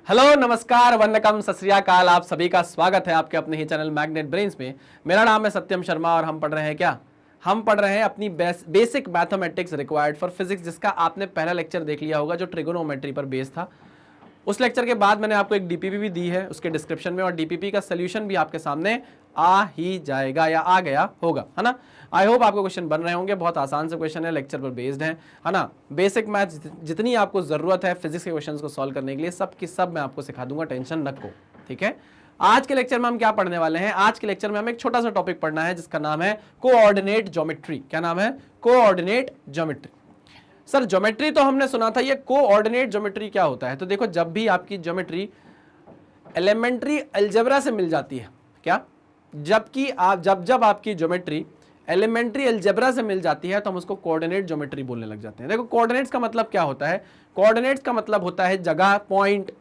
Hello, नमस्कार, वंदकम, सत श्री अकाल। आप सभी का स्वागत है आपके अपने ही चैनल मैग्नेट ब्रेन्स में। मेरा नाम है सत्यम शर्मा और हम पढ़ रहे हैं क्या? हम पढ़ रहे हैं अपनी basic mathematics required for physics, जिसका आपने पहला लेक्चर देख लिया होगा जो ट्रिगोनोमेट्री पर बेस था। उस लेक्चर के बाद मैंने आपको एक डीपीपी भी दी है उसके डिस्क्रिप्शन में, और डीपीपी का सोल्यूशन भी आपके सामने आ ही जाएगा या आ गया होगा, है ना। आई होप आपको क्वेश्चन बन रहे होंगे। बहुत आसान से क्वेश्चन है, लेक्चर पर बेस्ड है ना। बेसिक मैथ जितनी आपको जरूरत है फिजिक्स के क्वेश्चंस को सॉल्व करने के लिए, सब की सब मैं आपको सिखा दूंगा, टेंशन नको, ठीक है। आज के लेक्चर में हम क्या पढ़ने वाले हैं? आज के लेक्चर में हमें एक छोटा सा टॉपिक पढ़ना है जिसका नाम है कोऑर्डिनेट ज्योमेट्री। क्या नाम है? Coordinate geometry. सर ज्योमेट्री तो हमने सुना था, ये कोऑर्डिनेट ज्योमेट्री क्या होता है? तो देखो, जब भी आपकी ज्योमेट्री एलिमेंट्री अलजेब्रा से मिल जाती है, क्या जबकि आप जब आपकी ज्योमेट्री एलिमेंट्री अलजेब्रा से मिल जाती है तो हम उसको कोऑर्डिनेट ज्योमेट्री बोलने लग जाते हैं। देखो, कोऑर्डिनेट्स का मतलब क्या होता है? कोऑर्डिनेट्स का मतलब होता है जगह, पॉइंट,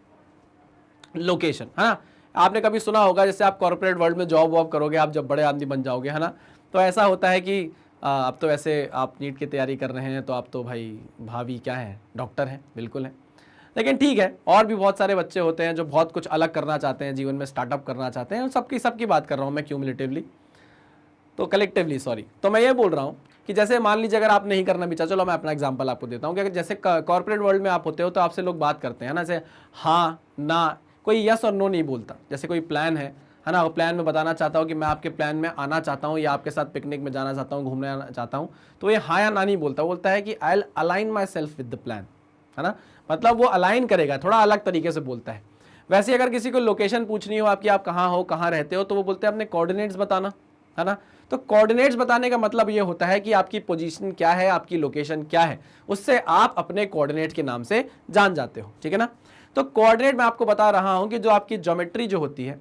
लोकेशन, है ना। आपने कभी सुना होगा, जैसे आप कॉर्पोरेट वर्ल्ड में जॉब वॉब करोगे, आप जब बड़े आदमी बन जाओगे, है ना, तो ऐसा होता है कि अब तो वैसे आप नीट की तैयारी कर रहे हैं तो आप तो भाई भावी क्या है, डॉक्टर हैं, बिल्कुल है। लेकिन ठीक है, और भी बहुत सारे बच्चे होते हैं जो बहुत कुछ अलग करना चाहते हैं जीवन में, स्टार्टअप करना चाहते हैं। सबकी बात कर रहा हूँ मैं, क्यूमुलेटिवली तो कलेक्टिवली, सॉरी। तो मैं ये बोल रहा हूँ कि जैसे मान लीजिए अगर आप नहीं करना भी चाहते, चलो मैं अपना एग्जांपल आपको देता हूँ कि जैसे कॉर्पोरेट वर्ल्ड में आप होते हो तो आपसे लोग बात करते हैं ना, जैसे हाँ ना, कोई यस और नो नहीं बोलता। जैसे कोई प्लान है ना, वो प्लान में बताना चाहता हूँ कि मैं आपके प्लान में आना चाहता हूँ या आपके साथ पिकनिक में जाना चाहता हूँ, घूमने आना चाहता हूँ, तो ये हाँ या ना नहीं बोलता, बोलता है कि I will align my self with the plan, है ना। मतलब वो अलाइन करेगा, थोड़ा अलग तरीके से बोलता है। वैसे अगर किसी को लोकेशन पूछनी हो आपकी, आप कहाँ हो, कहाँ रहते हो, तो वो बोलते हैं अपने कोऑर्डिनेट्स बताना, है ना। तो कोऑर्डिनेट्स बताने का मतलब ये होता है कि आपकी पोजीशन क्या है, आपकी लोकेशन क्या है, उससे आप अपने कोऑर्डिनेट के नाम से जान जाते हो, ठीक है ना। तो कोऑर्डिनेट मैं आपको बता रहा हूं कि जो आपकी ज्योमेट्री जो होती है,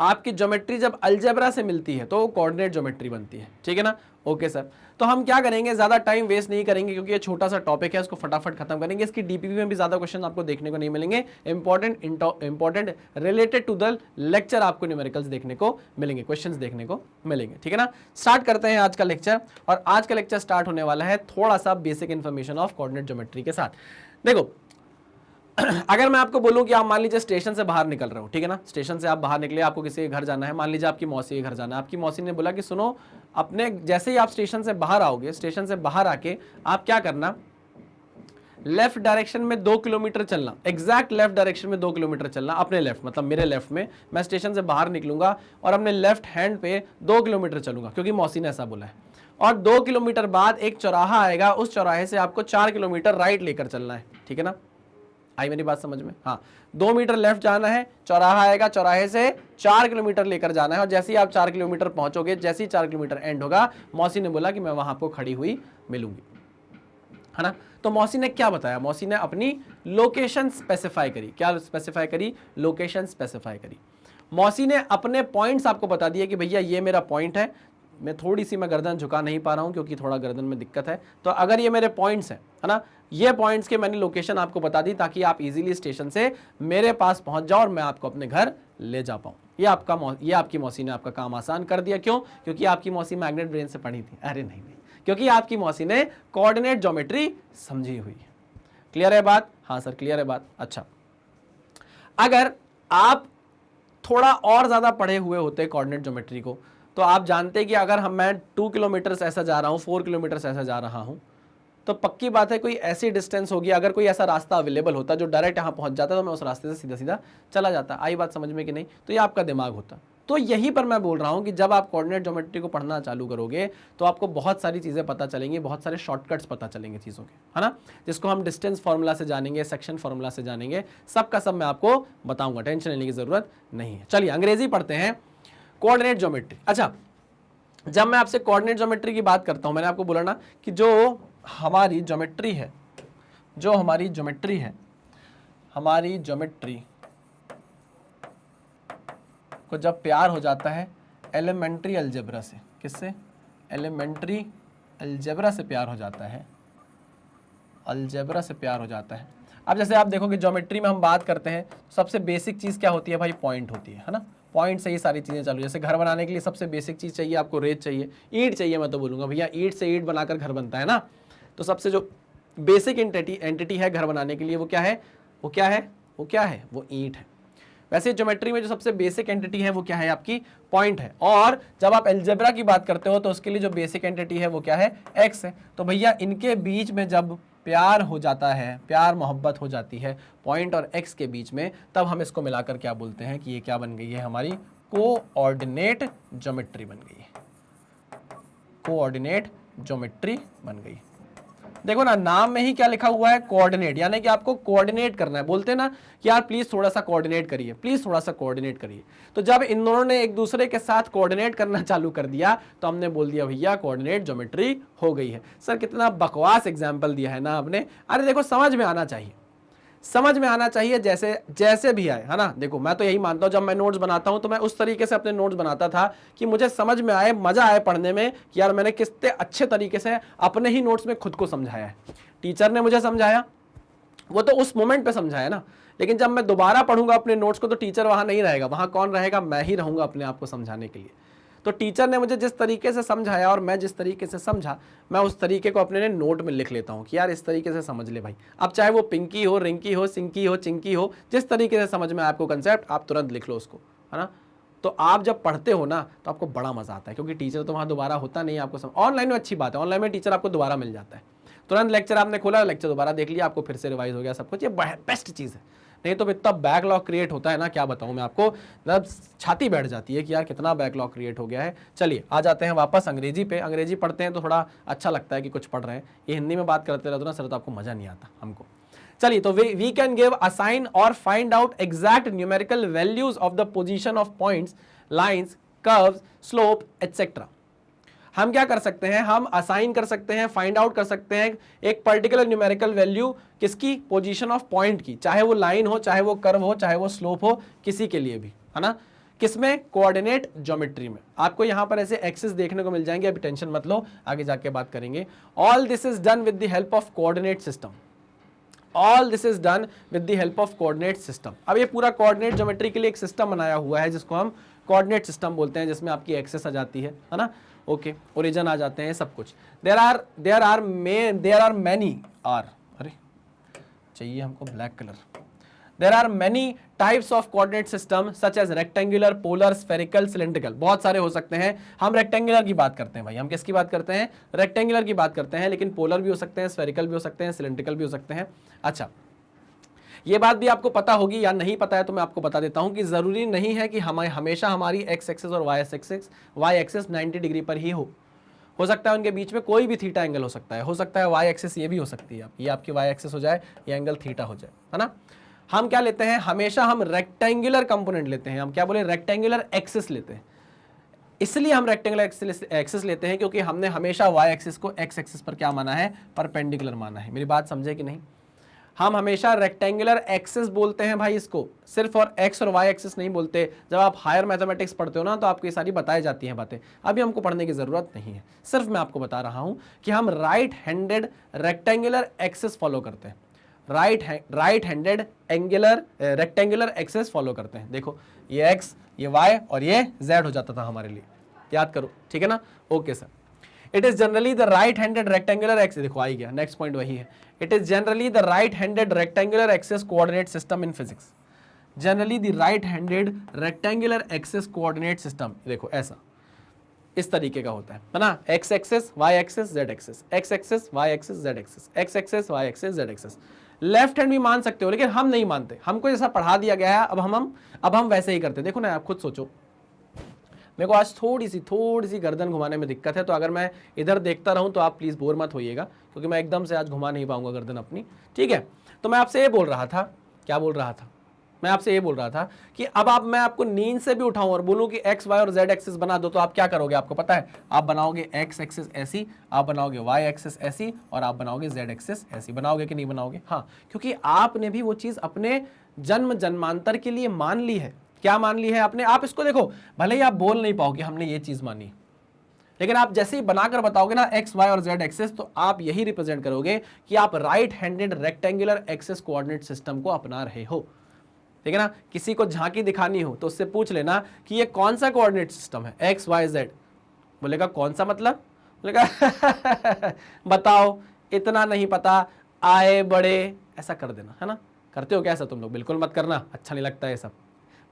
आपकी ज्योमेट्री जब अलजेब्रा से मिलती है तो वो कोऑर्डिनेट ज्योमेट्री बनती है, ठीक है ना। ओके सर, तो हम क्या करेंगे, ज्यादा टाइम वेस्ट नहीं करेंगे क्योंकि ये छोटा सा टॉपिक है, इसको फटाफट खत्म करेंगे। इसकी डीपीपी में भी ज्यादा क्वेश्चन आपको देखने को नहीं मिलेंगे, important related to the lecture आपको न्यूमेरिकल्स देखने को मिलेंगे, क्वेश्चंस देखने को मिलेंगे, ठीक है ना। स्टार्ट करते हैं आज का लेक्चर, और आज का लेक्चर स्टार्ट होने वाला है थोड़ा सा basic information of coordinate geometry के साथ। देखो, अगर मैं आपको बोलूं कि आप मान लीजिए स्टेशन से बाहर निकल रहे हो, ठीक है ना, स्टेशन से आप बाहर निकले, आपको किसी के घर जाना है, मान लीजिए आपकी मौसी के घर जाना है। आपकी मौसी ने बोला कि सुनो, अपने जैसे ही आप स्टेशन से बाहर आओगे, स्टेशन से बाहर आके आप क्या करना, लेफ्ट डायरेक्शन में 2 किलोमीटर चलना, एग्जैक्ट लेफ्ट डायरेक्शन में 2 किलोमीटर चलना, अपने लेफ्ट मतलब मेरे लेफ्ट में। मैं स्टेशन से बाहर निकलूंगा और अपने लेफ्ट हैंड पे 2 किलोमीटर चलूंगा क्योंकि मौसी ने ऐसा बोला है। और 2 किलोमीटर बाद एक चौराहा आएगा, उस चौराहे से आपको 4 किलोमीटर राइट लेकर चलना है, ठीक है ना। आई मेरी बात समझ में? हाँ, 2 मीटर लेफ्ट जाना है, चौराहा आएगा, चौराहे से 4 किलोमीटर लेकर जाना है, और जैसे ही आप 4 किलोमीटर पहुंचोगे, जैसे ही 4 किलोमीटर एंड होगा, मौसी ने बोला कि मैं वहां आपको खड़ी हुई मिलूंगी, है ना। तो मौसी ने क्या बताया? मौसी ने अपनी लोकेशन स्पेसिफाई करी। क्या स्पेसिफाई करी? लोकेशन स्पेसिफाई करी। मौसी ने अपने पॉइंट्स आपको बता दिए कि भैया ये मेरा पॉइंट है, मैं थोड़ी सी गर्दन झुका नहीं पा रहा हूं क्योंकि थोड़ा गर्दन में दिक्कत है, तो अगर ये मेरे पॉइंट्स हैं, है ना, ये पॉइंट्स के मैंने लोकेशन आपको बता दी ताकि आप इजीली स्टेशन से मेरे पास पहुंच जाओ और मैं आपको अपने घर ले जा पाऊं। ये आपकी मौसी ने आपका काम आसान कर दिया। क्यों? क्योंकि आपकी मौसी मैग्नेट ब्रेन से पढ़ी थी। अरे नहीं, क्योंकि आपकी मौसी ने कोऑर्डिनेट ज्योमेट्री समझी हुई है। क्लियर है बात? हाँ सर, क्लियर है बात। अच्छा, अगर आप थोड़ा और ज्यादा पढ़े हुए होते कोऑर्डिनेट ज्योमेट्री को, तो आप जानते हैं कि अगर मैं 2 किलोमीटर ऐसा जा रहा हूं, 4 किलोमीटर ऐसा जा रहा हूं, तो पक्की बात है कोई ऐसी डिस्टेंस होगी, अगर कोई ऐसा रास्ता अवेलेबल होता जो डायरेक्ट यहां पहुंच जाता, तो मैं उस रास्ते से सीधा सीधा चला जाता। आई बात समझ में कि नहीं? तो ये आपका दिमाग होता। तो यहीं पर मैं बोल रहा हूं कि जब आप कोऑर्डिनेट ज्योमेट्री को पढ़ना चालू करोगे तो आपको बहुत सारी चीजें पता चलेंगी, बहुत सारे शॉर्टकट्स पता चलेंगे चीजों के, है ना, जिसको हम डिस्टेंस फॉर्मूला से जानेंगे, सेक्शन फॉर्मूला से जानेंगे, सबका सब मैं आपको बताऊंगा, टेंशन लेने की जरूरत नहीं है। चलिए अंग्रेजी पढ़ते हैं, कोऑर्डिनेट ज्योमेट्री। अच्छा, जब मैं आपसे कोऑर्डिनेट ज्योमेट्री की बात करता हूं, मैंने आपको बोला ना कि जो हमारी ज्योमेट्री है, हमारी ज्योमेट्री को जब प्यार हो जाता है एलिमेंट्री अलजेब्रा से, किससे? एलिमेंट्री अलजेब्रा से प्यार हो जाता है, अलजेब्रा से प्यार हो जाता है। अब जैसे आप देखो कि ज्योमेट्री में हम बात करते हैं, सबसे बेसिक चीज क्या होती है भाई? पॉइंट होती है ना। पॉइंट से ही सारी चीजें चालू। जैसे घर बनाने के लिए सबसे बेसिक चीज चाहिए आपको, रेत चाहिए, ईंट चाहिए। मैं तो बोलूंगा भैया ईंट से ईंट बनाकर घर बनता है ना। तो सबसे जो बेसिक एंटिटी है घर बनाने के लिए, वो क्या है? वो क्या है, वो ईंट है। वैसे ज्योमेट्री में जो सबसे बेसिक एंटिटी है वो क्या है, आपकी पॉइंट है। और जब आप अलजेब्रा की बात करते हो तो उसके लिए जो बेसिक एंटिटी है वो क्या है, एक्स है। तो भैया इनके बीच में जब प्यार हो जाता है, प्यार मोहब्बत हो जाती है पॉइंट और एक्स के बीच में, तब हम इसको मिलाकर क्या बोलते हैं कि ये क्या बन गई है, हमारी कोऑर्डिनेट ज्योमेट्री बन गई है। कोऑर्डिनेट ज्योमेट्री बन गई। देखो ना, नाम में ही क्या लिखा हुआ है, कोऑर्डिनेट, यानी कि आपको कोऑर्डिनेट करना है। बोलते हैं ना कि यार प्लीज थोड़ा सा कोऑर्डिनेट करिए, प्लीज थोड़ा सा कोऑर्डिनेट करिए। तो जब इन दोनों ने एक दूसरे के साथ कोऑर्डिनेट करना चालू कर दिया तो हमने बोल दिया भैया कोऑर्डिनेट ज्योमेट्री हो गई है। सर कितना बकवास एग्जाम्पल दिया है ना आपने। अरे देखो समझ में आना चाहिए, समझ में आना चाहिए, जैसे जैसे भी आए, है ना। देखो मैं तो यही मानता हूं, जब मैं नोट्स बनाता हूं तो मैं उस तरीके से अपने नोट्स बनाता था कि मुझे समझ में आए, मजा आए पढ़ने में कि यार मैंने कितने अच्छे तरीके से अपने ही नोट्स में खुद को समझाया है। टीचर ने मुझे समझाया, वो तो उस मोमेंट पे समझाया ना, लेकिन जब मैं दोबारा पढ़ूंगा अपने नोट्स को तो टीचर वहां नहीं रहेगा, वहां कौन रहेगा, मैं ही रहूंगा अपने आप को समझाने के लिए। तो टीचर ने मुझे जिस तरीके से समझाया और मैं जिस तरीके से समझा, मैं उस तरीके को अपने नोट में लिख लेता हूँ कि यार इस तरीके से समझ ले भाई। अब चाहे वो पिंकी हो, रिंकी हो, सिंकी हो, चिंकी हो, जिस तरीके से समझ में आपको कंसेप्ट, आप तुरंत लिख लो उसको, है ना। तो आप जब पढ़ते हो ना तो आपको बड़ा मजा आता है, क्योंकि टीचर तो वहाँ दोबारा होता नहीं है आपको। ऑनलाइन में अच्छी बात है, ऑनलाइन में टीचर आपको दोबारा मिल जाता है, तुरंत लेक्चर आपने खोला, लेक्चर दोबारा देख लिया, आपको फिर से रिवाइज हो गया सब कुछ। ये बेस्ट चीज़ है। नहीं तो इतना बैकलॉग क्रिएट होता है ना, क्या बताऊं मैं आपको, मतलब छाती बैठ जाती है कि यार कितना बैकलॉग क्रिएट हो गया है। चलिए आ जाते हैं वापस अंग्रेजी पे। अंग्रेजी पढ़ते हैं तो थोड़ा अच्छा लगता है कि कुछ पढ़ रहे हैं। ये हिंदी में बात करते रहते ना सर तो आपको मजा नहीं आता हमको। चलिए, तो वी कैन गिव, असाइन और find out exact numerical values of the position of points, lines, curves, slope etcetera. हम क्या कर सकते हैं, हम असाइन कर सकते हैं, फाइंड आउट कर सकते हैं एक पर्टिकुलर न्यूमेरिकल वैल्यू किसकी, पोजीशन ऑफ पॉइंट की, चाहे वो लाइन हो, चाहे वो कर्व हो, चाहे वो स्लोप हो, किसी के लिए भी, है ना। किसमें, कोऑर्डिनेट ज्योमेट्री में। आपको यहां पर ऐसे एक्सिस देखने को मिल जाएंगे, अभी टेंशन मत लो, आगे जाके बात करेंगे। All this is done with the help of coordinate system. All this is done with the help of coordinate system. अब ये पूरा कोऑर्डिनेट ज्योमेट्री के लिए एक सिस्टम बनाया हुआ है जिसको हम कोऑर्डिनेट सिस्टम बोलते हैं, जिसमें आपकी एक्सेस आ जाती है ना, ओके, ओरिजिन आ जाते हैं, सब कुछ। देयर आर मैनी आर, अरे चाहिए हमको black colour. There are many types of coordinate system such as rectangular, polar, spherical, cylindrical. बहुत सारे हो सकते हैं। हम रेक्टेंगुलर की बात करते हैं भाई, हम किसकी बात करते हैं, रेक्टेंगुलर की बात करते हैं, लेकिन पोलर भी हो सकते हैं, स्फेरिकल भी हो सकते हैं, सिलेंड्रिकल भी हो सकते हैं। अच्छा, ये बात भी आपको पता होगी या नहीं पता है तो मैं आपको बता देता हूं कि जरूरी नहीं है कि हमें हमेशा हमारी एक्स एक्सिस और वाई एक्सिस 90 डिग्री पर ही हो सकता है उनके बीच में कोई भी थीटा एंगल हो सकता है वाई एक्सिस ये भी हो सकती है, ये आपकी वाई एक्सिस हो जाए, ये एंगल थीटा हो जाए, है ना। हम क्या लेते हैं, हमेशा हम रेक्टेंगुलर कंपोनेंट लेते हैं, हम क्या बोले, रेक्टेंगुलर एक्सिस लेते हैं। इसलिए हम रेक्टेंगुलर एक्सिस लेते हैं क्योंकि हमने हमेशा वाई एक्सिस को एक्स एक्सिस पर क्या माना है, परपेंडिकुलर माना है। मेरी बात समझे कि नहीं। हम हमेशा रेक्टेंगुलर एक्सिस बोलते हैं भाई इसको, सिर्फ और एक्स और वाई एक्सिस नहीं बोलते। जब आप हायर मैथमेटिक्स पढ़ते हो ना तो आपको ये सारी बताई जाती हैं बातें, अभी हमको पढ़ने की जरूरत नहीं है। सिर्फ मैं आपको बता रहा हूं कि हम right handed rectangular axis follow करते हैं, right handed angular rectangular axis follow करते हैं। देखो ये एक्स, ये वाई और ये जेड हो जाता था हमारे लिए, याद करो, ठीक है ना। Okay sir, it is generally the right handed rectangular axis, देखो आ ही गया, नेक्स्ट पॉइंट वही है। It is generally the right handed rectangular axis coordinate system in physics. Generally the right handed rectangular axis coordinate system, देखो ऐसा इस तरीके का होता है ना, X axis, Y axis, Z axis, X axis, Y axis, Z axis, X axis, Y axis, Z axis. Left hand भी मान सकते हो, लेकिन हम नहीं मानते, हमको जैसा पढ़ा दिया गया है अब हम वैसे ही करते। देखो ना, आप खुद सोचो, मेरे को आज थोड़ी सी गर्दन घुमाने में दिक्कत है, तो अगर मैं इधर देखता रहूं तो आप प्लीज़ बोर मत होइएगा, क्योंकि मैं एकदम से आज घुमा नहीं पाऊंगा गर्दन अपनी, ठीक है। तो मैं आपसे ये बोल रहा था, क्या बोल रहा था, मैं आपसे ये बोल रहा था कि अब मैं आपको नींद से भी उठाऊं और बोलूं कि एक्स वाई और जेड एक्सिस बना दो, तो आप क्या करोगे, आपको पता है, आप बनाओगे एक्स एक्सिस ऐसी, आप बनाओगे वाई एक्सिस ऐसी, और आप बनाओगे जेड एक्सिस ऐसी। बनाओगे कि नहीं बनाओगे, हाँ, क्योंकि आपने भी वो चीज़ अपने जन्मांतर के लिए मान ली है। क्या मान ली है आपने, आप इसको देखो, भले ही आप बोल नहीं पाओगे हमने ये चीज मानी, लेकिन आप जैसे ही बनाकर बताओगे ना एक्स वाई और जेड एक्सिस, तो आप यही रिप्रेजेंट करोगे कि आप right handed rectangular axis coordinate system को अपना रहे हो, ठीक है ना। किसी को झांकी दिखानी हो तो उससे पूछ लेना कि ये कौन सा कोऑर्डिनेट सिस्टम है, एक्स वाई जेड। बोलेगा कौन सा मतलब, बोलेगा बताओ, इतना नहीं पता, आए बड़े, ऐसा कर देना, है ना, करते हो क्या ऐसा तुम लोग? बिल्कुल मत करना, अच्छा नहीं लगता है सब।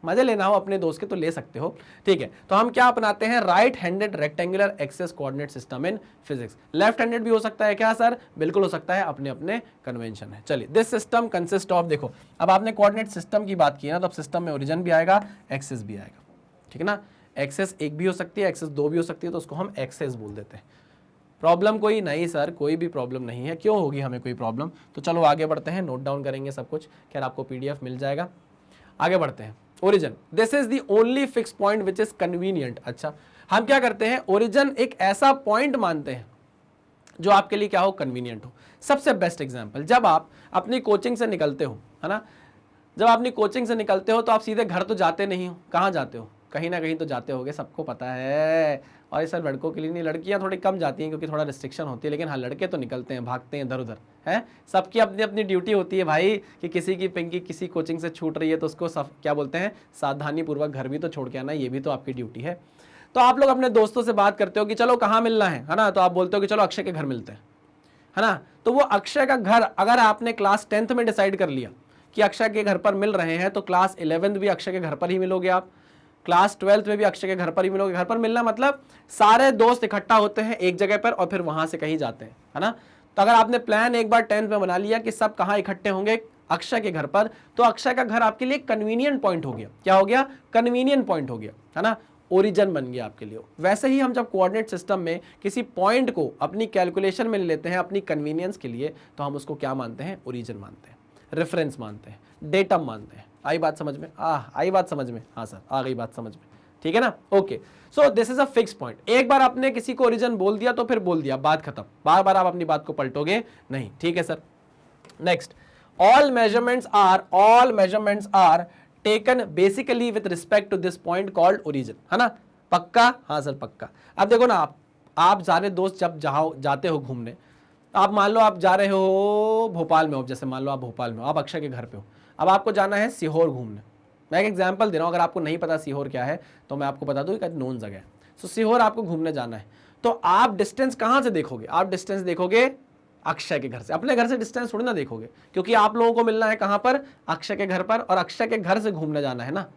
मजे लेना हो अपने दोस्त के तो ले सकते हो, ठीक है। तो हम क्या अपनाते हैं? Right handed rectangular axes coordinate system in physics. Left handed भी हो सकता है क्या सर? बिल्कुल हो सकता है, अपने अपने कन्वेंशन है। चलिए, दिस सिस्टम कंसिस्ट ऑफ, देखो अब आपने कोऑर्डिनेट सिस्टम की बात की है ना, तो अब सिस्टम में ओरिजिन भी आएगा, एक्सेस भी आएगा, ठीक है ना। एक्सेस एक भी हो सकती है, एक्सेस दो भी हो सकती है, तो उसको हम एक्सेस बोल देते हैं। प्रॉब्लम कोई नहीं सर, कोई भी प्रॉब्लम नहीं है, क्यों होगी हमें कोई प्रॉब्लम? तो चलो आगे बढ़ते हैं, नोट डाउन करेंगे सब कुछ, खैर आपको पीडीएफ मिल जाएगा। आगे बढ़ते हैं। Origin, this is the only fix point which is convenient. अच्छा, हम क्या करते हैं? ओरिजिन एक ऐसा पॉइंट मानते हैं जो आपके लिए क्या हो? कन्वीनियंट हो। सबसे बेस्ट एग्जांपल, जब आप अपनी कोचिंग से निकलते हो, है ना, जब अपनी कोचिंग से निकलते हो तो आप सीधे घर तो जाते नहीं हो, कहाँ जाते हो? कहीं ना कहीं तो जाते होगे, सबको पता है। और ये सर लड़कों के लिए नहीं, लड़कियां थोड़ी कम जाती हैं क्योंकि थोड़ा रिस्ट्रिक्शन होती है, लेकिन हाँ लड़के तो निकलते हैं, भागते हैं इधर उधर, है। सबकी अपनी अपनी ड्यूटी होती है भाई, कि किसी की पिंकी किसी कोचिंग से छूट रही है तो उसको क्या बोलते हैं, सावधानी पूर्वक घर भी तो छोड़ के आना, ये भी तो आपकी ड्यूटी है। तो आप लोग अपने दोस्तों से बात करते हो कि चलो कहाँ मिलना है ना, तो आप बोलते हो कि चलो अक्षय के घर मिलते हैं, है ना। तो वो अक्षय का घर अगर आपने क्लास 10th में डिसाइड कर लिया कि अक्षय के घर पर मिल रहे हैं, तो क्लास 11th भी अक्षय के घर पर ही मिलोगे आप, क्लास 12th में भी अक्षय के घर पर ही मिलोगे। घर पर मिलना मतलब सारे दोस्त इकट्ठा होते हैं एक जगह पर और फिर वहां से कहीं जाते हैं, है ना। तो अगर आपने प्लान एक बार 10th में बना लिया कि सब कहाँ इकट्ठे होंगे, अक्षय के घर पर, तो अक्षय का घर आपके लिए कन्वीनियंट पॉइंट हो गया। क्या हो गया? कन्वीनियंट पॉइंट हो गया, है ना, ओरिजिन बन गया आपके लिए। वैसे ही हम जब कोऑर्डिनेट सिस्टम में किसी पॉइंट को अपनी कैलकुलेशन में ले लेते हैं अपनी कन्वीनियंस के लिए, तो हम उसको क्या मानते हैं? ओरिजिन मानते हैं, रेफरेंस मानते हैं, डेटम मानते हैं। आई बात समझ में? आई बात समझ में? हाँ सर, आ गई बात समझ में, ठीक है ना। Okay, so this is a fix point. एक बार आपने किसी को ओरिजिन बोल दिया तो फिर बोल दिया, बात खत्म, बार बार आप अपनी बात को पलटोगे नहीं, ठीक है sir. Next, all measurements are taken basically with respect to this point called origin, है ना। पक्का? हाँ सर पक्का। अब देखो ना, आप सारे दोस्त जब जाते हो घूमने, आप मान लो आप जा रहे हो भोपाल में हो, जैसे मान लो आप भोपाल में हो, आप अक्षय के घर पे हो, अब आपको जाना है सीहोर घूमने। मैं एक एग्जांपल दे रहा हूँ, अगर आपको नहीं पता सीहोर क्या है तो मैं आपको बता दूं, एक नोन जगह है। सो सीहोर आपको घूमने जाना है, तो आप डिस्टेंस कहाँ से देखोगे? आप डिस्टेंस देखोगे अक्षय के घर से, अपने घर से डिस्टेंस थोड़ी ना देखोगे, क्योंकि आप लोगों को मिलना है कहाँ पर? अक्षय के घर पर, और अक्षय के घर से घूमने जाना है ना।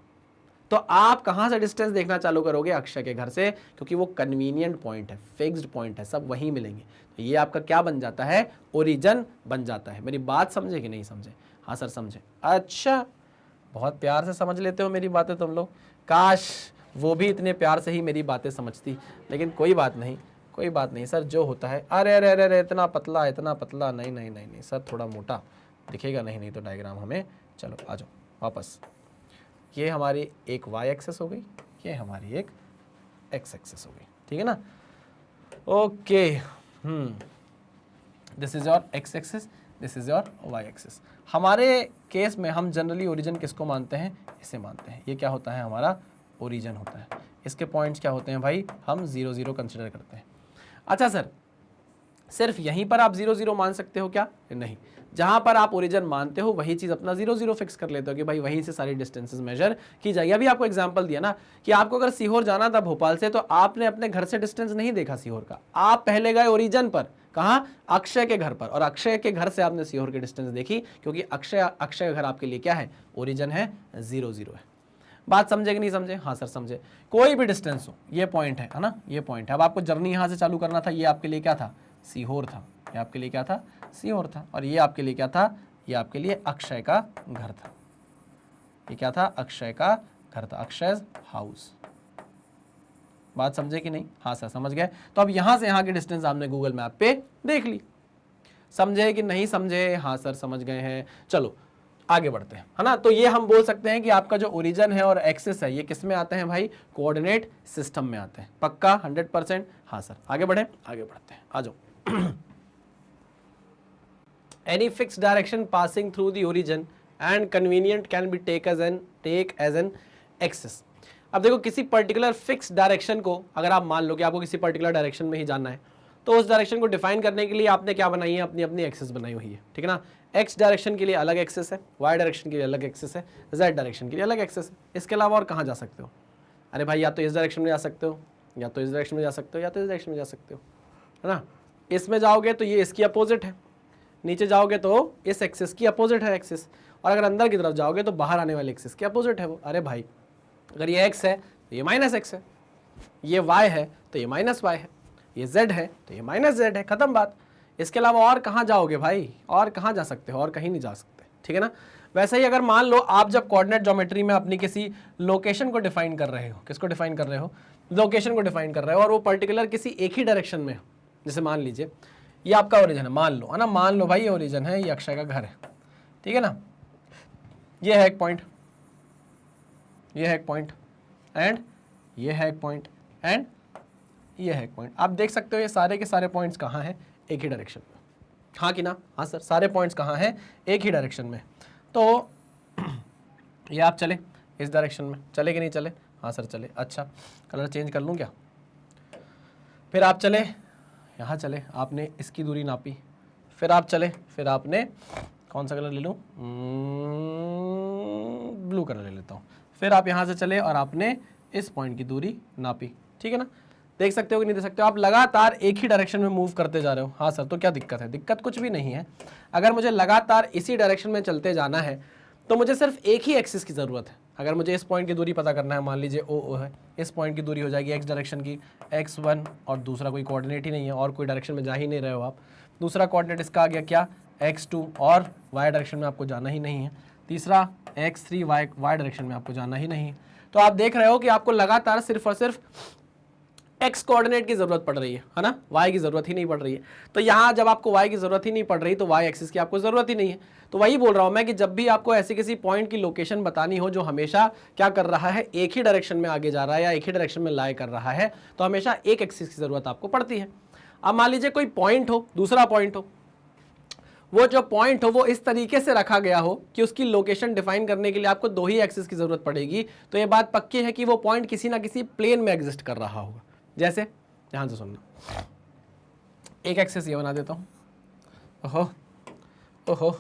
तो आप कहां से डिस्टेंस देखना चालू करोगे? अक्षय के घर से, क्योंकि वो कन्वीनियंट पॉइंट है, फिक्स्ड पॉइंट है, सब वहीं मिलेंगे। तो ये आपका क्या बन जाता है? ओरिजिन बन जाता है। मेरी बात समझे कि नहीं समझे? हाँ सर समझे। अच्छा, बहुत प्यार से समझ लेते हो मेरी बातें तुम लोग, काश वो भी इतने प्यार से ही मेरी बातें समझती, लेकिन कोई बात नहीं, कोई बात नहीं सर, जो होता है। अरे अरे अरे अरे, इतना पतला, इतना पतला, नहीं नहीं नहीं नहीं सर, थोड़ा मोटा दिखेगा, नहीं नहीं तो डायग्राम हमें। चलो आ जाओ वापस। ये हमारी एक y एक्सेस हो गई, ये हमारी एक x एक्सेस हो गई, ठीक है ना। Okay, this is your x axis, this is your y axis. हमारे केस में हम जनरली ओरिजिन किसको मानते हैं? इसे मानते हैं। ये क्या होता है? हमारा ओरिजिन होता है। इसके पॉइंट्स क्या होते हैं भाई? हम 0 0 कंसिडर करते हैं। अच्छा सर, सिर्फ यहीं पर आप 0 0 मान सकते हो क्या? नहीं, जहां पर आप ओरिजिन मानते हो वही चीज अपना 0 0 फिक्स कर लेते हो कि भाई वहीं से सारी डिस्टेंसेस मेजर की जाएगी। अभी आपको एग्जांपल दिया ना कि आपको अगर सीहोर जाना था भोपाल से, तो आपने अपने घर से डिस्टेंस नहीं देखा सीहोर का, आप पहले गए ओरिजिन पर। कहाँ? अक्षय के घर पर, और अक्षय के घर से आपने सीहोर की डिस्टेंस देखी, क्योंकि अक्षय का घर आपके लिए क्या है? ओरिजिन है, 0 0 है। बात समझे कि नहीं समझे? हाँ सर समझे। कोई भी डिस्टेंस हो, ये पॉइंट है ना, ये पॉइंट है। अब आपको जर्नी यहाँ से चालू करना था, ये आपके लिए क्या था? सीहोर था। ये आपके लिए क्या था? सीहोर था। और ये आपके लिए क्या था? ये आपके लिए अक्षय का घर था। ये क्या था? अक्षय का घर था, अक्षय हाउस। बात समझे कि नहीं? हाँ सर समझ गए। तो अब यहां से यहां की डिस्टेंस आपने गूगल मैप पे देख ली। समझे कि नहीं समझे? हाँ सर समझ गए हैं। चलो आगे बढ़ते हैं, है ना। तो ये हम बोल सकते हैं कि आपका जो ओरिजिन है और एक्सिस है, ये किस में आते हैं भाई? कोऑर्डिनेट सिस्टम में आते हैं। पक्का 100%? हाँ सर। आगे बढ़े, आगे बढ़ते हैं, आ जाओ। Any fixed direction passing through the origin and convenient can be take as an axis। अब देखो, किसी पर्टिकुलर फिक्स डायरेक्शन को अगर आप मान लो कि आपको किसी पर्टिकुलर डायरेक्शन में ही जाना है, तो उस डायरेक्शन को डिफाइन करने के लिए आपने क्या बनाई है? अपनी अपनी एक्सेस बनाई हुई है, ठीक है ना। एक्स डायरेक्शन के लिए अलग एक्सेस है, वाई डायरेक्शन के लिए अलग एक्सेस है, जेड डायरेक्शन के लिए अलग एक्सेस है। इसके अलावा और कहाँ जा सकते हो? अरे भाई, या तो इस डायरेक्शन में जा सकते हो, या तो इस डायरेक्शन में जा सकते हो, या तो इस डायरेक्शन में जा सकते हो, है ना। इसमें जाओगे तो ये इसकी अपोजिट है, नीचे जाओगे तो इस एक्सिस की अपोजिट है एक्सिस, और अगर अंदर की तरफ जाओगे तो बाहर आने वाले एक्सिस के अपोजिट है वो। अरे भाई अगर ये x है तो ये माइनस x है, ये y है तो ये माइनस y है, ये z है तो ये माइनस z है, खत्म बात। इसके अलावा और कहाँ जाओगे भाई, और कहाँ जा सकते हो, और कहीं नहीं जा सकते, ठीक है ना। वैसे ही अगर मान लो आप जब कोऑर्डिनेट ज्योमेट्री में अपनी किसी लोकेशन को डिफाइन कर रहे हो, किसको डिफाइन कर रहे हो, लोकेशन को डिफाइन कर रहे हो, और वो पर्टिकुलर किसी एक ही डायरेक्शन में हो, जैसे मान लीजिए ये आपका ओरिजिन है, मान लो है ना, मान लो भाई ये ओरिजिन है, ये अक्षय का घर है, ठीक है ना, ये है एक पॉइंट, ये है एक पॉइंट, एंड ये है एक पॉइंट, एंड ये है एक पॉइंट। आप देख सकते हो ये सारे के सारे पॉइंट्स कहाँ हैं, एक ही डायरेक्शन में, हाँ कि ना, हाँ सर, सारे पॉइंट्स कहाँ हैं, एक ही डायरेक्शन में। तो ये आप चले इस डायरेक्शन में, चले कि नहीं चले, हाँ सर चले, अच्छा कलर चेंज कर लूँ क्या, फिर आप चले यहाँ चले, आपने इसकी दूरी नापी, फिर आप चले, फिर आपने कौन सा कलर ले लूँ, ब्लू कलर ले लेता हूँ, फिर आप यहाँ से चले और आपने इस पॉइंट की दूरी नापी, ठीक है ना। देख सकते हो कि नहीं देख सकते हो, आप लगातार एक ही डायरेक्शन में मूव करते जा रहे हो, हाँ सर तो क्या दिक्कत है, दिक्कत कुछ भी नहीं है। अगर मुझे लगातार इसी डायरेक्शन में चलते जाना है तो मुझे सिर्फ एक ही एक्सिस की ज़रूरत है। अगर मुझे इस पॉइंट की दूरी पता करना है, मान लीजिए ओ है, इस पॉइंट की दूरी हो जाएगी एक्स डायरेक्शन की x1, और दूसरा कोई कोऑर्डिनेट ही नहीं है, और कोई डायरेक्शन में जा ही नहीं रहे हो आप, दूसरा कोऑर्डिनेट इसका आ गया क्या x2, और y डायरेक्शन में आपको जाना ही नहीं है, तीसरा x3 y डायरेक्शन में आपको जाना ही नहीं है। तो आप देख रहे हो कि आपको लगातार सिर्फ और सिर्फ x कोऑर्डिनेट की जरूरत पड़ रही है ना, y की जरूरत ही नहीं पड़ रही है। तो यहाँ जब आपको y की जरूरत ही नहीं पड़ रही तो y एक्सिस की आपको जरूरत ही नहीं है। तो वही बोल रहा हूँ मैं कि जब भी आपको ऐसे किसी पॉइंट की लोकेशन बतानी हो जो हमेशा क्या कर रहा है, एक ही डायरेक्शन में आगे जा रहा है या एक ही डायरेक्शन में लाई कर रहा है, तो हमेशा एक एक्सिस की जरूरत आपको पड़ती है। अब मान लीजिए कोई पॉइंट हो, दूसरा पॉइंट हो, वो जो पॉइंट हो वो इस तरीके से रखा गया हो कि उसकी लोकेशन डिफाइन करने के लिए आपको दो ही एक्सिस की जरूरत पड़ेगी, तो ये बात पक्की है कि वो पॉइंट किसी ना किसी प्लेन में एग्जिस्ट कर रहा होगा। जैसे ध्यान से सुनना, एक एक्सिस ये बना देता हूँ, ओहो ओहो,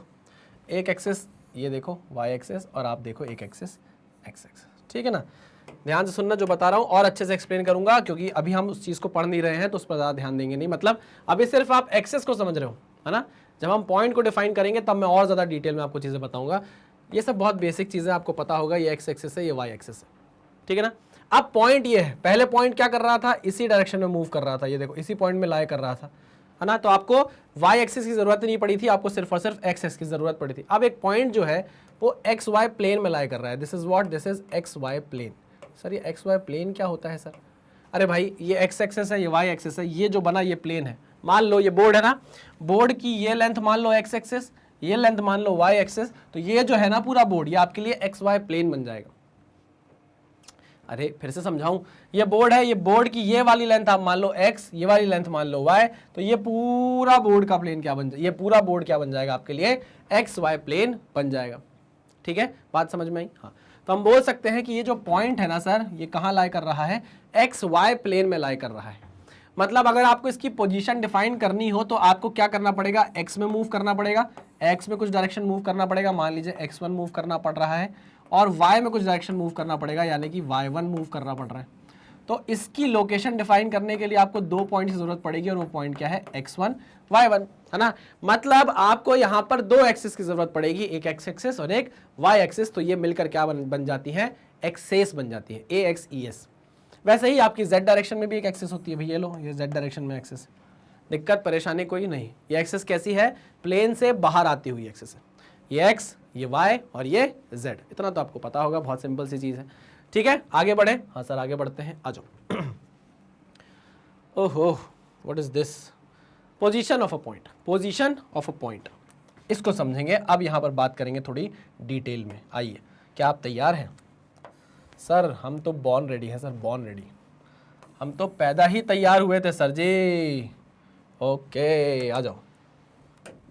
एक एक्सिस ये देखो y एक्सिस, और आप देखो एक एक्सिस x एक्सिस, ठीक है ना। ध्यान से सुनना जो बता रहा हूँ, और अच्छे से एक्सप्लेन करूंगा क्योंकि अभी हम उस चीज़ को पढ़ नहीं रहे हैं तो उस पर ज़्यादा ध्यान देंगे नहीं, मतलब अभी सिर्फ आप एक्सिस को समझ रहे हो, है ना। जब हम पॉइंट को डिफाइन करेंगे तब मैं और ज़्यादा डिटेल में आपको चीज़ें बताऊंगा। ये सब बहुत बेसिक चीज़ें आपको पता होगा, ये x एक्सिस है, ये y एक्सिस है, ठीक है ना। अब पॉइंट ये है, पहले पॉइंट क्या कर रहा था, इसी डायरेक्शन में मूव कर रहा था, ये देखो इसी पॉइंट में लाई कर रहा था, है ना। तो आपको y एक्सिस की जरूरत नहीं पड़ी थी, आपको सिर्फ और सिर्फ x एक्सिस की जरूरत पड़ी थी। अब एक पॉइंट जो है वो एक्स वाई प्लेन में लाई कर रहा है, this is what, this is X Y plane. Sir ये एक्स वाई प्लेन क्या होता है सर, अरे भाई ये एक्स एक्सिस है, ये वाई एक्सिस है, ये जो बना ये प्लेन है। मान लो ये बोर्ड है ना, बोर्ड की ये लेंथ मान लो एक्स एक्सिस, ये लेंथ मान लो वाई एक्सिस, तो ये जो है ना पूरा बोर्ड ये आपके लिए एक्स वाई प्लेन बन जाएगा। अरे फिर से समझाऊं, ये बोर्ड है, ये बोर्ड की ये वाली लेंथ आप मान लो x, ये वाली लेंथ मान लो y, तो ये पूरा बोर्ड का प्लेन क्या बन जाएगा, ये पूरा बोर्ड क्या बन जाएगा आपके लिए, एक्स वाई प्लेन बन जाएगा। ठीक है, बात समझ में आई। हाँ, तो हम बोल सकते हैं कि ये जो पॉइंट है ना सर, ये कहाँ लाई कर रहा है, एक्स वाई प्लेन में लाई कर रहा है। मतलब अगर आपको इसकी पोजीशन डिफाइन करनी हो तो आपको क्या करना पड़ेगा, x में मूव करना पड़ेगा, x में कुछ डायरेक्शन मूव करना पड़ेगा, मान लीजिए x1 मूव करना पड़ रहा है, और y में कुछ डायरेक्शन मूव करना पड़ेगा, यानी कि y1 मूव करना पड़ रहा है। तो इसकी लोकेशन डिफाइन करने के लिए आपको दो पॉइंट की जरूरत पड़ेगी, और वो पॉइंट क्या है, x1 y1, है ना। मतलब आपको यहाँ पर दो एक्सिस की जरूरत पड़ेगी, एक x एक्सिस और एक y एक्सिस, तो ये मिलकर क्या बन जाती है, एक्सेस बन जाती है, AXES। वैसे ही आपकी z डायरेक्शन में भी एक एक्सिस होती है भाई, ये लो ये z डायरेक्शन में एक्सिस, दिक्कत परेशानी कोई नहीं। ये एक्सिस कैसी है, प्लेन से बाहर आती हुई एक्सिस है, ये x, ये y और ये z, इतना तो आपको पता होगा, बहुत सिंपल सी चीज़ है। ठीक है, आगे बढ़े। हाँ सर आगे बढ़ते हैं, आ जाओ। ओहो, what is this, position of a point, position of a point, इसको समझेंगे। अब यहाँ पर बात करेंगे थोड़ी डिटेल में। आइए, क्या आप तैयार हैं? सर हम तो बॉर्न रेडी हैं सर, बॉर्न रेडी, हम तो पैदा ही तैयार हुए थे सर जी। ओके आ जाओ,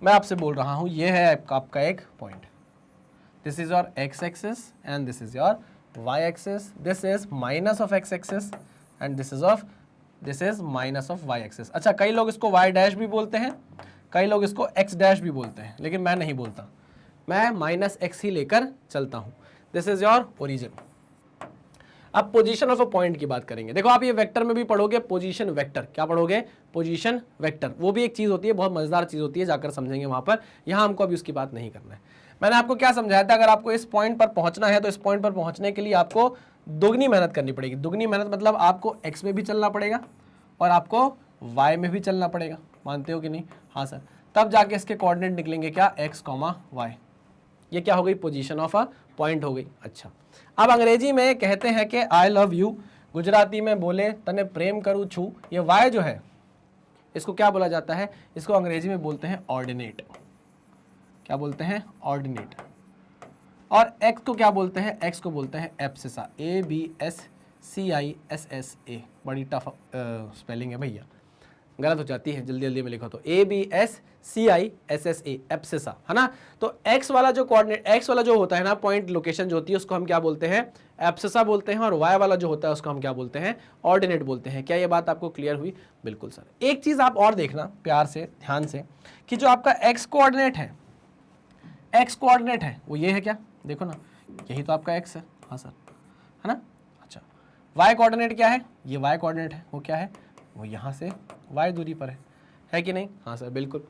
मैं आपसे बोल रहा हूँ, ये है आपका एक point, this is your x axis and this is your y axis, this is minus of x axis and this is minus of y axis. अच्छा, कई लोग इसको y डैश भी बोलते हैं, कई लोग इसको x डैश भी बोलते हैं, लेकिन मैं नहीं बोलता, मैं माइनस x ही लेकर चलता हूँ। This is your origin. अब पोजीशन ऑफ अ पॉइंट की बात करेंगे। देखो आप ये वेक्टर में भी पढ़ोगे, पोजीशन वेक्टर, क्या पढ़ोगे, पोजीशन वेक्टर, वो भी एक चीज़ होती है, बहुत मज़ेदार चीज़ होती है, जाकर समझेंगे वहाँ पर, यहाँ हमको अभी उसकी बात नहीं करना है। मैंने आपको क्या समझाया था, अगर आपको इस पॉइंट पर पहुंचना है तो इस पॉइंट पर पहुंचने के लिए आपको दुगनी मेहनत करनी पड़ेगी। दुगनी मेहनत मतलब आपको x में भी चलना पड़ेगा और आपको y में भी चलना पड़ेगा। मानते हो कि नहीं? हाँ सर। तब जाके इसके कोऑर्डिनेट निकलेंगे क्या, x, y। ये क्या हो गई, पोजीशन ऑफ अ पॉइंट हो गई। अच्छा, अब अंग्रेजी में कहते हैं कि आई लव यू, गुजराती में बोले तने प्रेम करूँ छू। ये y जो है इसको क्या बोला जाता है, इसको अंग्रेजी में बोलते हैं ऑर्डिनेट। क्या बोलते हैं, ऑर्डिनेट। और x को क्या बोलते हैं, x को बोलते हैं एब्सिसा, ABSCISSA। बड़ी टफ स्पेलिंग है भैया, गलत हो जाती है, जल्दी जल्दी में लिखो तो ABSCISSA, एब्सिसा, है ना। तो x वाला जो कोऑर्डिनेट, x वाला जो होता है ना पॉइंट लोकेशन जो होती है उसको हम क्या बोलते हैं, एब्सिसा बोलते हैं, और y वाला जो होता है उसको हम क्या बोलते हैं, ऑर्डिनेट बोलते हैं। क्या ये बात आपको क्लियर हुई? बिल्कुल सर। एक चीज आप और देखना प्यार से, ध्यान से, कि जो आपका x कोऑर्डिनेट है, x कोऑर्डिनेट है वो ये है क्या, देखो ना, यही तो आपका x है। हाँ सर, है ना। अच्छा, y कोऑर्डिनेट क्या है, ये y कोऑर्डिनेट है, वो क्या है, वो यहाँ से y दूरी पर है कि नहीं? हाँ सर, बिल्कुल।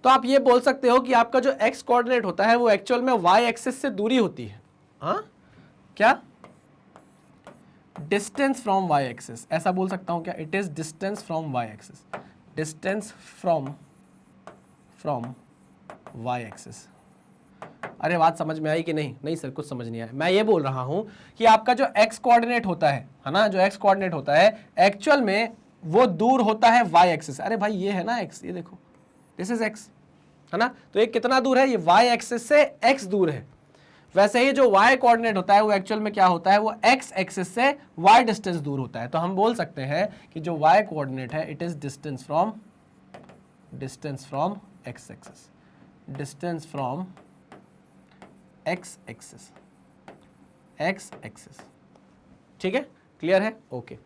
तो आप ये बोल सकते हो कि आपका जो x कोऑर्डिनेट होता है वो एक्चुअल में y एक्सिस से दूरी होती है। हाँ, क्या, डिस्टेंस फ्रॉम y एक्सिस, ऐसा बोल सकता हूँ क्या, it is distance from y axis, distance from y axis. अरे बात समझ में आई कि नहीं? नहीं सर, कुछ समझ नहीं आया। मैं ये बोल रहा हूं कि आपका जो x कोऑर्डिनेट होता है ना, जो x कोऑर्डिनेट होता है एक्चुअल में वो दूर होता है y एक्सिस। अरे भाई ये है ना x, ये देखो, दिस इज x, है ना। तो ये कितना दूर है, ये y एक्सिस से x दूर है। वैसे ही जो y कोऑर्डिनेट होता है वो एक्चुअल में क्या होता है, वो x एक्सिस से y डिस्टेंस दूर होता है। तो हम बोल सकते हैं कि जो y कोऑर्डिनेट है it is distance from x axis, distance from x axis, ठीक है, क्लियर है? ओके।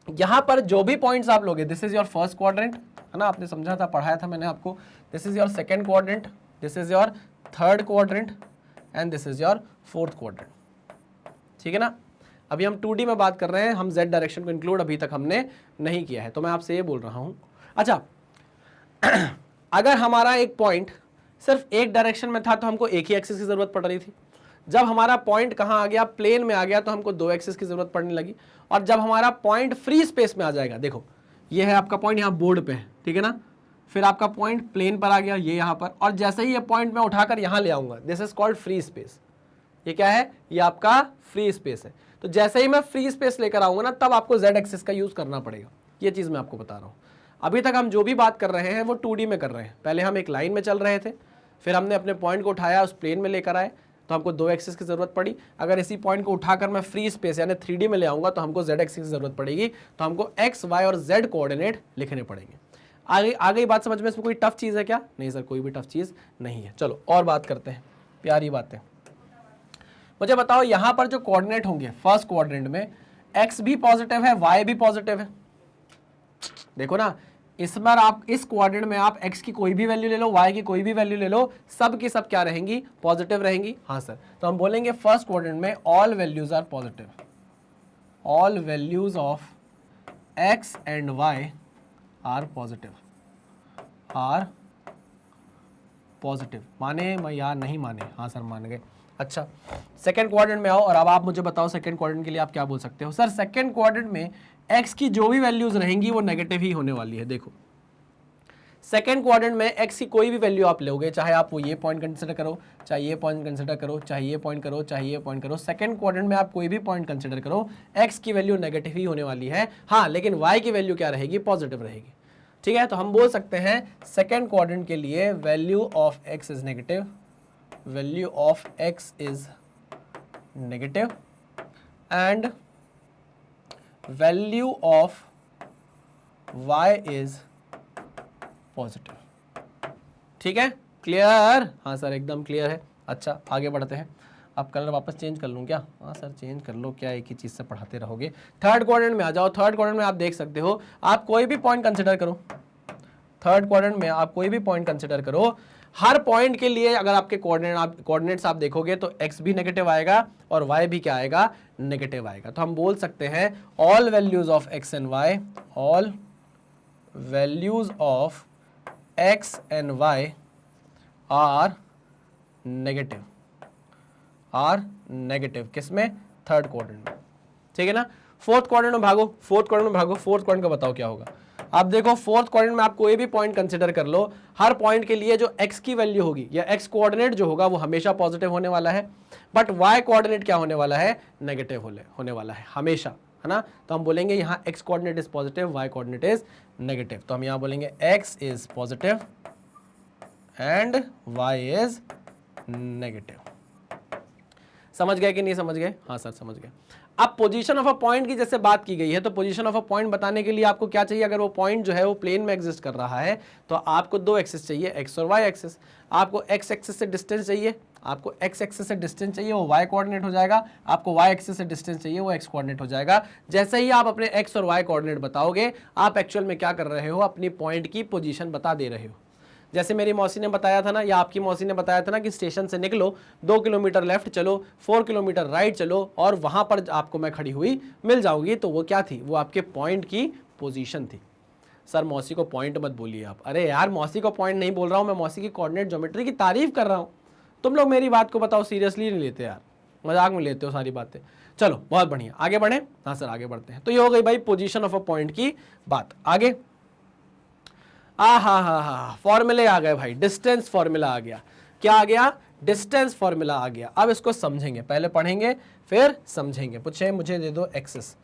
यहां पर जो भी पॉइंट्स आप लोगे, this is your first quadrant, है ना, आपने समझा था, पढ़ाया था मैंने आपको। This is your second quadrant, this is your third quadrant and this is your fourth quadrant, ठीक है ना। अभी हम 2D में बात कर रहे हैं, हम z डायरेक्शन को इंक्लूड अभी तक हमने नहीं किया है, तो मैं आपसे ये बोल रहा हूं। अच्छा, अगर हमारा एक पॉइंट सिर्फ एक डायरेक्शन में था तो हमको एक ही एक्सिस की जरूरत पड़ रही थी। जब हमारा पॉइंट कहां आ गया, प्लेन में आ गया, तो हमको दो एक्सिस की जरूरत पड़ने लगी। और जब हमारा पॉइंट फ्री स्पेस में आ जाएगा, देखो ये है आपका पॉइंट यहाँ बोर्ड पे है, ठीक है ना, फिर आपका पॉइंट प्लेन पर आ गया, ये यहाँ पर, और जैसे ही ये पॉइंट मैं उठाकर यहाँ ले आऊंगा, this is called free space. ये क्या है, ये आपका फ्री स्पेस है। तो जैसे ही मैं फ्री स्पेस लेकर आऊंगा ना, तब आपको z एक्सिस का यूज करना पड़ेगा। ये चीज मैं आपको बता रहा हूं। अभी तक हम जो भी बात कर रहे हैं वो 2D में कर रहे हैं। पहले हम एक लाइन में चल रहे थे, फिर हमने अपने पॉइंट को उठाया, उस प्लेन में लेकर आए, तो हमको दो एक्सिस की जरूरत पड़ी। अगर इसी पॉइंट को उठाकर मैं फ्री स्पेस यानी 3D में ले आऊंगा तो हमको z एक्सिस की जरूरत पड़ेगी। तो हमको x, y और z कोऑर्डिनेट लिखने पड़ेंगे। आ गई बात समझ में? इसमें कोई टफ चीज है क्या? नहीं सर, कोई भी टफ चीज नहीं है। चलो और बात करते हैं, प्यारी बातें। मुझे बताओ, यहां पर जो कोऑर्डिनेट होंगे फर्स्ट क्वाड्रेंट में, x भी पॉजिटिव है, y भी पॉजिटिव है। देखो ना, इस बार आप इस क्वाड्रेंट में आप x की कोई भी वैल्यू ले लो, y की कोई भी वैल्यू ले लो, सब की सब क्या रहेंगी, पॉजिटिव रहेंगी। हाँ सर, तो हम बोलेंगे फर्स्ट क्वाड्रेंट में all values are positive, all values of x and y are positive, are positive. माने या नहीं माने? हाँ सर, मान गए। अच्छा, सेकंड क्वाड्रेंट में आओ, और अब आप मुझे बताओ सेकंड क्वाड्रेंट के लिए आप क्या बोल सकते हो? सर सेकंड क्वाड्रेंट में x की जो भी वैल्यूज रहेंगी वो नेगेटिव ही होने वाली है। देखो सेकंड क्वाड्रेंट में x की कोई भी वैल्यू आप लोगे, चाहे आप वो ये पॉइंट कंसिडर करो, चाहे ये पॉइंट कंसिडर करो, चाहे ये पॉइंट करो, चाहे ये पॉइंट करो, सेकंड क्वाड्रेंट में आप कोई भी पॉइंट कंसिडर करो, x की वैल्यू नेगेटिव ही होने वाली है। हाँ, लेकिन y की वैल्यू क्या रहेगी, पॉजिटिव रहेगी। ठीक है, तो हम बोल सकते हैं सेकंड क्वाड्रेंट के लिए value of x is negative, value of x is negative and value of y is positive. ठीक है, क्लियर? हाँ सर, एकदम क्लियर है। अच्छा, आगे बढ़ते हैं। अब कलर वापस चेंज कर लूँ क्या? हाँ सर, चेंज कर लो, क्या एक ही चीज़ से पढ़ाते रहोगे। थर्ड क्वाड्रेंट में आ जाओ। थर्ड क्वाड्रेंट में आप देख सकते हो, आप कोई भी पॉइंट कंसिडर करो, थर्ड क्वाड्रेंट में आप कोई भी पॉइंट कंसिडर करो, हर पॉइंट के लिए अगर आपके कोऑर्डिनेट्स आप देखोगे तो x भी नेगेटिव आएगा और y भी क्या आएगा, नेगेटिव आएगा। तो हम बोल सकते हैं all values of x and y, all values of x and y are negative, are negative, किसमें? थर्ड क्वाड्रेंट में, ठीक है ना। फोर्थ क्वाड्रेंट में भागो, फोर्थ क्वाड्रेंट में भागो, फोर्थ क्वाड्रेंट का बताओ क्या होगा। आप देखो फोर्थ क्वाड्रेंट में आप कोई भी पॉइंट कंसीडर कर लो, हर पॉइंट के लिए जो x की वैल्यू होगी या x कोऑर्डिनेट जो होगा वो हमेशा पॉजिटिव होने वाला है, बट y कोऑर्डिनेट क्या होने वाला है? नेगेटिव होने वाला है हमेशा, है ना। तो हम बोलेंगे यहाँ x coordinate is positive, y coordinate is negative. तो हम यहाँ बोलेंगे x is positive and y is negative. समझ गए कि नहीं समझ गए? हाँ सर समझ गए। अब पोजीशन ऑफ अ पॉइंट की जैसे बात की गई है, तो पोजीशन ऑफ अ पॉइंट बताने के लिए आपको क्या चाहिए? अगर वो पॉइंट जो है वो प्लेन में एग्जिस्ट कर रहा है तो आपको दो एक्सिस चाहिए, एक्स और वाई एक्सिस। आपको एक्स एक्सिस से डिस्टेंस चाहिए, आपको एक्स एक्सिस से डिस्टेंस चाहिए, वो वाई कोऑर्डिनेट हो जाएगा। आपको वाई एक्सिस से डिस्टेंस चाहिए, वो एक्स कोऑर्डिनेट हो जाएगा। जैसे ही आप अपने एक्स और वाई कोऑर्डिनेट बताओगे, आप एक्चुअल में क्या कर रहे हो? अपनी पॉइंट की पोजीशन बता दे रहे हो। जैसे मेरी मौसी ने बताया था ना, या आपकी मौसी ने बताया था ना कि स्टेशन से निकलो, 2 किलोमीटर लेफ्ट चलो, 4 किलोमीटर राइट चलो और वहां पर आपको मैं खड़ी हुई मिल जाऊंगी। तो वो क्या थी? वो आपके पॉइंट की पोजीशन थी। सर मौसी को पॉइंट मत बोलिए आप। अरे यार मौसी को पॉइंट नहीं बोल रहा हूं मैं, मौसी की कोऑर्डिनेट ज्योमेट्री की तारीफ कर रहा हूं। तुम लोग मेरी बात को बताओ सीरियसली नहीं लेते यार, मजाक में लेते हो सारी बातें। चलो बहुत बढ़िया, आगे बढ़े। हाँ सर आगे बढ़ते हैं। तो ये हो गई भाई पोजीशन ऑफ अ पॉइंट की बात। आगे हा फॉर्मूले आ गए भाई, डिस्टेंस फॉर्मूला आ गया। क्या आ गया? डिस्टेंस फॉर्मूला आ गया। अब इसको समझेंगे, पहले पढ़ेंगे फिर समझेंगे। पूछे मुझे दे दो एक्सेस,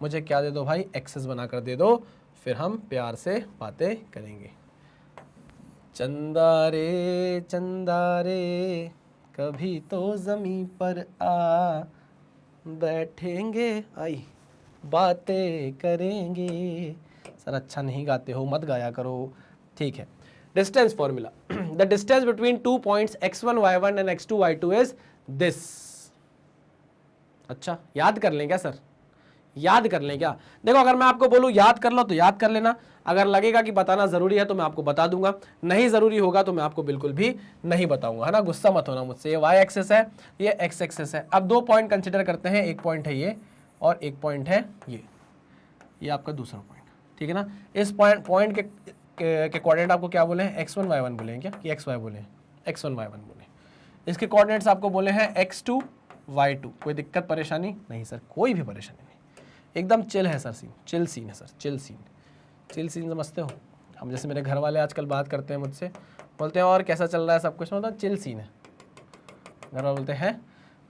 मुझे क्या दे दो भाई? एक्सेस बनाकर दे दो, फिर हम प्यार से बातें करेंगे। चंदा रे कभी तो जमीन पर आ, बैठेंगे आई बातें करेंगे। सर अच्छा नहीं गाते हो, मत गाया करो, ठीक है। Distance formula, the distance between 2 points x1 y1 and x2 y2 is this. अच्छा याद कर लें क्या सर? याद कर लें क्या? देखो अगर मैं आपको बोलूं याद कर लो तो याद कर लेना, अगर लगेगा कि बताना जरूरी है तो मैं आपको बता दूंगा, नहीं जरूरी होगा तो मैं आपको बिल्कुल भी नहीं बताऊंगा, है ना। गुस्सा मत होना मुझसे। ये y एक्सेस है, ये x एक्सेस है। अब दो पॉइंट कंसिडर करते हैं, एक पॉइंट है ये और एक पॉइंट है ये आपका दूसरा पॉइंट, ठीक है ना। इस पॉइंट के कोऑर्डिनेट आपको क्या बोले हैं? x1 y1 बोले हैं क्या कि xy बोले हैं? x1 y1 बोले। इसके कोऑर्डिनेट्स आपको बोले हैं x2 y2। कोई दिक्कत परेशानी? नहीं सर कोई भी परेशानी नहीं, एकदम चिल है सर। सीन चिल सीन है सर, चिल सीन समझते हो? हम जैसे मेरे घर वाले आजकल बात करते हैं मुझसे, बोलते हैं और कैसा चल रहा है सब कुछ, मतलब चिल सीन है। घर वाले बोलते हैं,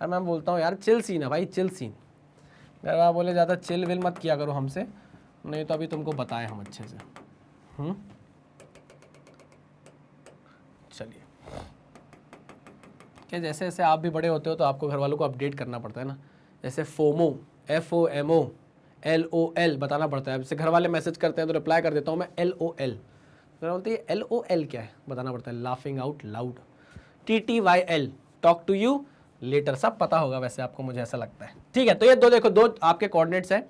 और मैं बोलता हूँ यार चिल सीन है भाई, चिल सीन। घर वाले बोले ज़्यादा चिल विल मत किया करो हमसे, नहीं तो अभी तुमको बताएं हम अच्छे से। चलिए कि जैसे जैसे आप भी बड़े होते हो तो आपको घर वालों को अपडेट करना पड़ता है ना। जैसे फोमो, FOMO, LOL बताना पड़ता है। जैसे घर वाले मैसेज करते हैं तो रिप्लाई कर देता हूँ मैं LOL, तो बोलते हैं LOL क्या है, बताना पड़ता है। Laughing out loud, TTYL, talk to you later, सब पता होगा वैसे आपको, मुझे ऐसा लगता है। ठीक है, तो ये देखो दो आपके कोऑर्डिनेट्स है,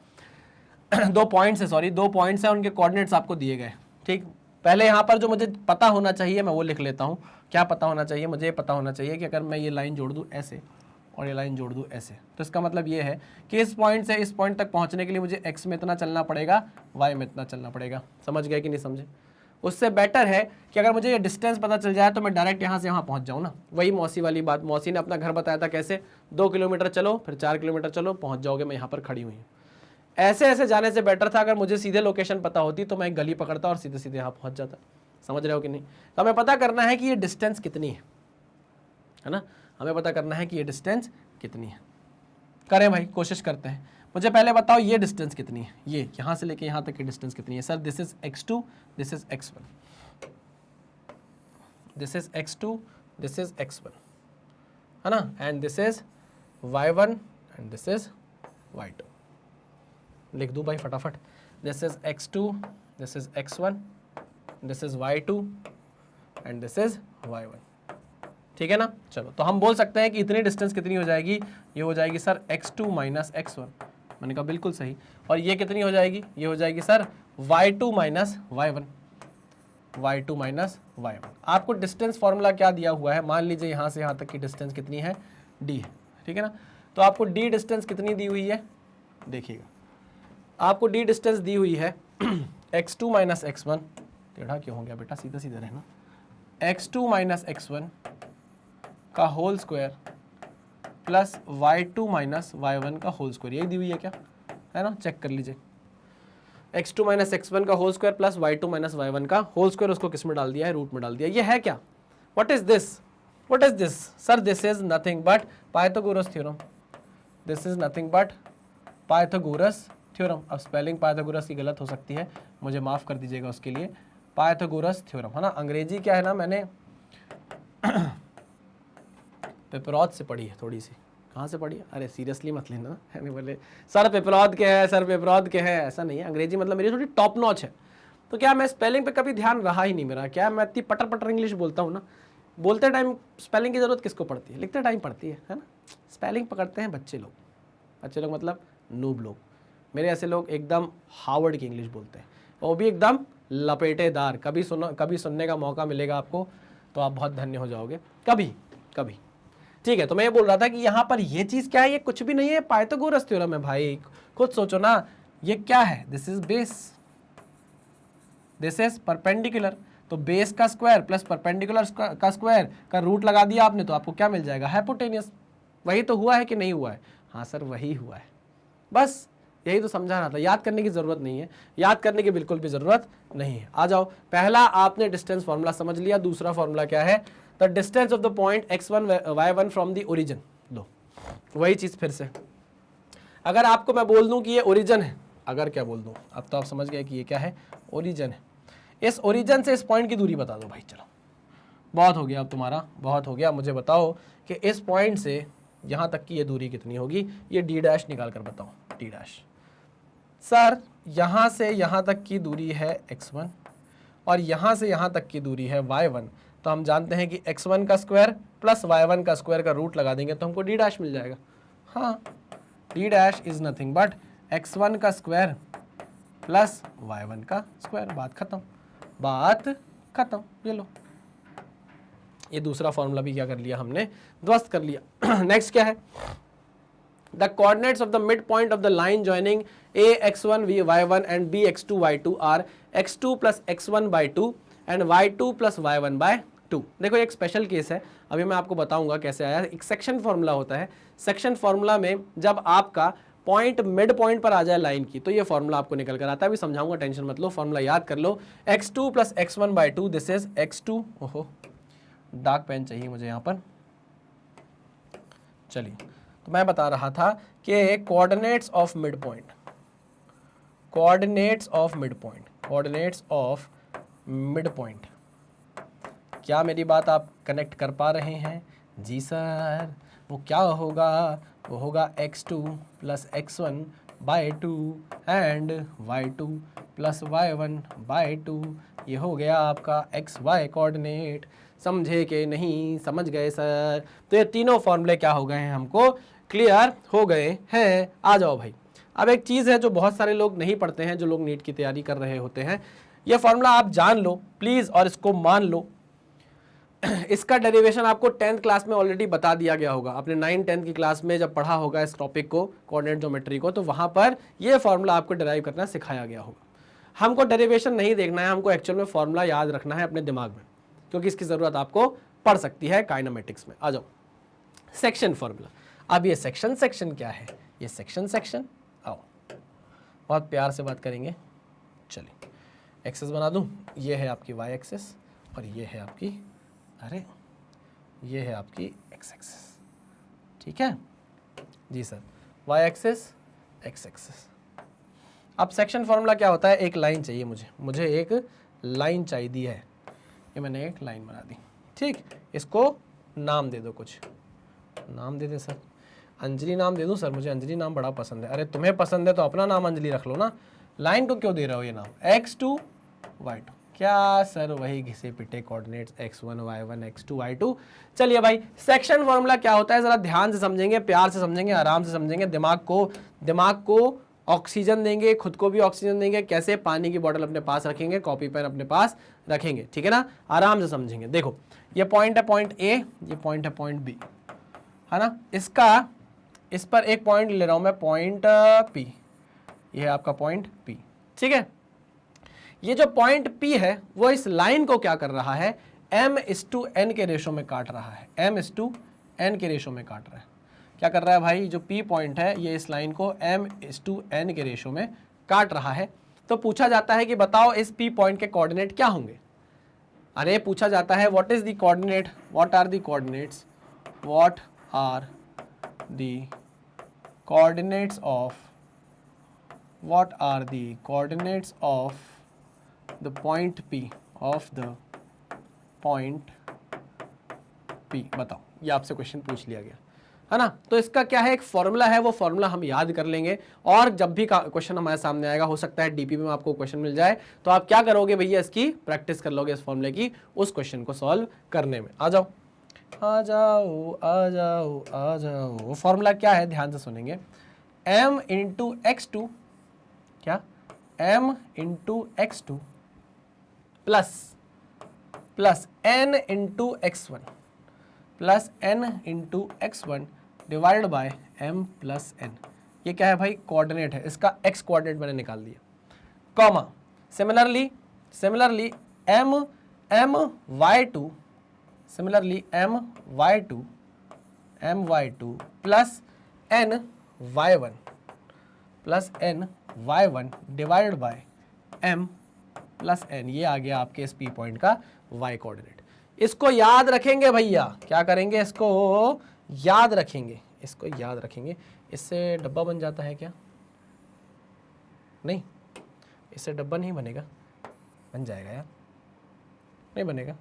दो पॉइंट्स है, उनके कोऑर्डिनेट्स आपको दिए गए। ठीक, पहले यहाँ पर जो मुझे पता होना चाहिए मैं वो लिख लेता हूँ। क्या पता होना चाहिए? मुझे ये पता होना चाहिए कि अगर मैं ये लाइन जोड़ दूँ ऐसे और ये लाइन जोड़ दूँ ऐसे, तो इसका मतलब ये है कि इस पॉइंट से इस पॉइंट तक पहुँचने के लिए मुझे x में इतना चलना पड़ेगा, y में इतना चलना पड़ेगा। समझ गए कि नहीं समझे? उससे बेटर है कि अगर मुझे ये डिस्टेंस पता चल जाए तो मैं डायरेक्ट यहाँ से यहाँ पहुँच जाऊँ ना। वही मौसी वाली बात, मौसी ने अपना घर बताया था कैसे, 2 किलोमीटर चलो फिर 4 किलोमीटर चलो पहुँच जाओगे, मैं यहाँ पर खड़ी हुई हूँ। ऐसे ऐसे जाने से बेटर था अगर मुझे सीधे लोकेशन पता होती तो मैं एक गली पकड़ता और सीधे सीधे यहाँ पहुँच जाता। समझ रहे हो कि नहीं? तो हमें पता करना है कि ये डिस्टेंस कितनी है ना, हमें पता करना है कि ये डिस्टेंस कितनी है। करें भाई, कोशिश करते हैं। मुझे पहले बताओ ये डिस्टेंस कितनी है, ये यहाँ से लेके यहाँ तक की डिस्टेंस कितनी है? Sir this is x2, this is x1, this is x2, this is x1, है ना, and this is y1 and this is y2। लिख दूँ भाई फटाफट, this is x2, this is x1, this is y2 and this is y1। ठीक है ना। चलो तो हम बोल सकते हैं कि इतनी डिस्टेंस कितनी हो जाएगी? ये हो जाएगी सर x2 माइनस x1। मैंने कहा बिल्कुल सही। और ये कितनी हो जाएगी? ये हो जाएगी sir y2 minus y1, y2 minus y1। आपको डिस्टेंस फॉर्मूला क्या दिया हुआ है? मान लीजिए यहाँ से यहाँ तक की डिस्टेंस कितनी है? d है, ठीक है ना। तो आपको d डिस्टेंस कितनी दी हुई है? देखिएगा, आपको d डिस्टेंस दी हुई है x2 माइनस x1, टेढ़ा क्यों हो गया बेटा, सीधा सीधा रहना, x2 माइनस x1 का whole square plus y2 minus y1 का होल स्क्वायर, यही दी हुई है क्या, है ना, चेक कर लीजिए। x2 माइनस x1 का whole square plus y2 minus y1 का होल स्क्वायर, उसको किस में डाल दिया है, रूट में डाल दिया। ये है क्या, what is this, what is this sir, this is nothing but Pythagoras theorem, this is nothing but Pythagoras theorem. अब स्पेलिंग पाइथागोरस की गलत हो सकती है, मुझे माफ कर दीजिएगा उसके लिए, पाइथागोरस थ्योरम, है ना। अंग्रेजी क्या है ना, मैंने पेपरॉद से पढ़ी है थोड़ी सी। कहाँ से पढ़ी है, अरे सीरियसली मत लेना, है बोले सर पेपरॉद के है, सर पेपरॉद के है, ऐसा नहीं है। अंग्रेजी मतलब मेरी थोड़ी टॉप नॉच है, तो क्या मैं स्पेलिंग पे कभी ध्यान रहा ही नहीं मेरा, क्या मैं इतनी पटर पटर इंग्लिश बोलता हूँ ना, बोलते टाइम स्पेलिंग की ज़रूरत किसको पड़ती है, लिखते टाइम पड़ती है ना। स्पेलिंग पकड़ते हैं बच्चे लोग, बच्चे लोग मतलब नूब लोग, मेरे ऐसे लोग एकदम हार्वर्ड की इंग्लिश बोलते हैं, वो भी एकदम लपेटेदार। कभी सुनने का मौका मिलेगा आपको तो आप बहुत धन्य हो जाओगे, कभी कभी। ठीक है, तो मैं ये बोल रहा था कि यहाँ पर ये चीज़ क्या है, ये कुछ भी नहीं है, पाइथागोरस थ्योरम है भाई। खुद सोचो ना, ये क्या है, this is base, this is perpendicular, तो बेस का स्क्वायर प्लस परपेंडिकुलर का स्क्वायर का रूट लगा दिया आपने, तो आपको क्या मिल जाएगा, हाइपोटेनियस। वही तो हुआ है कि नहीं हुआ है, हाँ सर वही हुआ है, बस यही तो समझा रहा था। याद करने की जरूरत नहीं है, याद करने की बिल्कुल भी जरूरत नहीं है। आ जाओ, पहला आपने डिस्टेंस फॉर्मूला समझ लिया, दूसरा फॉर्मूला क्या है, the distance of the point x1 y1 from the origin. लो वही चीज फिर से, अगर आपको मैं बोल दूं कि ये ओरिजिन है, अगर क्या बोल दूं, अब तो आप समझ गए कि ये क्या है, ओरिजिन है। इस ओरिजिन से इस पॉइंट की दूरी बता दो भाई, चलो बहुत हो गया अब तुम्हारा, बहुत हो गया। मुझे बताओ कि इस पॉइंट से यहाँ तक की ये दूरी कितनी होगी, ये डी डैश निकाल कर बताओ, डी डैश। सर यहाँ से यहाँ तक की दूरी है x1 और यहाँ से यहाँ तक की दूरी है y1, तो हम जानते हैं कि x1 का स्क्वायर प्लस y1 का स्क्वायर का रूट लगा देंगे तो हमको डी डैश मिल जाएगा। हाँ, D dash is nothing but x1 का स्क्वायर प्लस y1 का स्क्वायर, बात खत्म, बात खत्म। ये लो, ये दूसरा फॉर्मूला भी क्या कर लिया हमने, ध्वस्त कर लिया। नेक्स्ट क्या है, the coordinates of the midpoint of the line joining a x1 v y1 and b x2 y2 are x2 plus x1 by 2 and y2 plus y1 by 2। देखो एक स्पेशल केस है, अभी मैं आपको बताऊंगा कैसे आया। एक सेक्शन फॉर्मूला होता है, सेक्शन फॉर्मूला में जब आपका पॉइंट मिड पॉइंट पर आ जाए लाइन की, तो ये फॉर्मूला आपको निकल कर आता है। अभी समझाऊंगा, टेंशन मत लो, फॉर्मूला याद कर लो, x2 plus x1 by 2, this is x2। ओहो डार्क पेन चाहिए मुझे यहाँ पर। चलिए, तो मैं बता रहा था कि coordinates of mid point, coordinates of mid point, coordinates of mid point, क्या मेरी बात आप कनेक्ट कर पा रहे हैं? जी सर, वो क्या होगा, वो होगा x2 plus x1 by 2 and y2 plus y1 by 2। ये हो गया आपका xy कोऑर्डिनेट। समझे कि नहीं समझ गए सर? तो ये तीनों फॉर्मूले क्या हो गए हैं, हमको क्लियर हो गए हैं। आ जाओ भाई, अब एक चीज़ है जो बहुत सारे लोग नहीं पढ़ते हैं, जो लोग नीट की तैयारी कर रहे होते हैं, ये फॉर्मूला आप जान लो प्लीज़ और इसको मान लो। इसका डेरिवेशन आपको 10th क्लास में ऑलरेडी बता दिया गया होगा, आपने 9-10 की क्लास में जब पढ़ा होगा इस टॉपिक को, कोऑर्डिनेट ज्योमेट्री को, तो वहाँ पर ये फॉर्मूला आपको डेराइव करना सिखाया गया होगा। हमको डेरिवेशन नहीं देखना है, हमको एक्चुअल में फॉर्मूला याद रखना है अपने दिमाग में, क्योंकि इसकी ज़रूरत आपको पड़ सकती है काइनेमेटिक्स में। आ जाओ, सेक्शन फॉर्मूला। अब ये सेक्शन क्या है, ये सेक्शन आओ बहुत प्यार से बात करेंगे। चलिए, एक्सेस बना दूं, ये है आपकी वाई एक्सेस और ये है आपकी, अरे ये है आपकी एक्स एक्सेस, ठीक है जी sir, Y axis X axis. अब सेक्शन फॉर्मूला क्या होता है, एक लाइन चाहिए मुझे एक लाइन चाहिए है, ये मैंने एक लाइन बना दी, ठीक। इसको नाम दे दो, कुछ नाम दे दे सर, अंजलि नाम दे दूं सर, मुझे अंजलि नाम बड़ा पसंद है। अरे तुम्हें पसंद है तो अपना नाम अंजलि रख लो ना, लाइन को क्यों दे रहे हो ये नाम, x2 y2। क्या सर, वही घिसे पिटे coordinates x1 y1 x2 y2। चलिए भाई, सेक्शन फॉर्मूला क्या होता है, जरा ध्यान से समझेंगे, प्यार से समझेंगे, आराम से समझेंगे, दिमाग को ऑक्सीजन देंगे, खुद को भी ऑक्सीजन देंगे। कैसे? पानी की बोतल अपने पास रखेंगे, कॉपी पेन अपने पास रखेंगे, ठीक है ना, आराम से समझेंगे। देखो, ये पॉइंट है पॉइंट ए, ये पॉइंट है पॉइंट बी, है ना। इस पर एक पॉइंट ले रहा हूं मैं, पॉइंट पी, ये है आपका पॉइंट पी, ठीक है। ये जो पॉइंट पी है वो इस लाइन को क्या कर रहा है, m/n के रेशो में काट रहा है, m/n के रेशो में काट रहा है। क्या कर रहा है भाई, जो P पॉइंट है ये इस लाइन को m/n के रेशो में काट रहा है। तो पूछा जाता है कि बताओ इस P पॉइंट के कोऑर्डिनेट क्या होंगे। अरे पूछा जाता है what is the coordinate, what are the coordinates, what are the coordinates of, what are the coordinates of the point P, of the point P। बताओ, ये आपसे क्वेश्चन पूछ लिया गया है ना। तो इसका क्या है, एक फॉर्मूला है, वो फॉर्मूला हम याद कर लेंगे और जब भी क्वेश्चन हमारे सामने आएगा, हो सकता है डीपीपी में आपको क्वेश्चन मिल जाए, तो आप क्या करोगे भैया, इसकी प्रैक्टिस कर लोगे इस फॉर्मूले की, उस क्वेश्चन को सॉल्व करने में। आ जाओ आ जाओ आ जाओ आ जाओ। फॉर्मूला क्या है, ध्यान से सुनेंगे। m इंटू x2, क्या, m into x2 plus n into x1 plus n into x1 divide by m plus n। ये क्या है भाई, कोऑर्डिनेट है, इसका x कोऑर्डिनेट मैंने निकाल दिया, comma similarly my2 plus ny1 divide by m plus n। ये आ गया आपके इस P पॉइंट का y कोऑर्डिनेट। इसको याद रखेंगे भैया, क्या करेंगे, इसको याद रखेंगे, इसको याद रखेंगे। इससे डब्बा बन जाता है क्या, नहीं, इससे डब्बा नहीं बनेगा, बन जाएगा यार, नहीं बनेगा,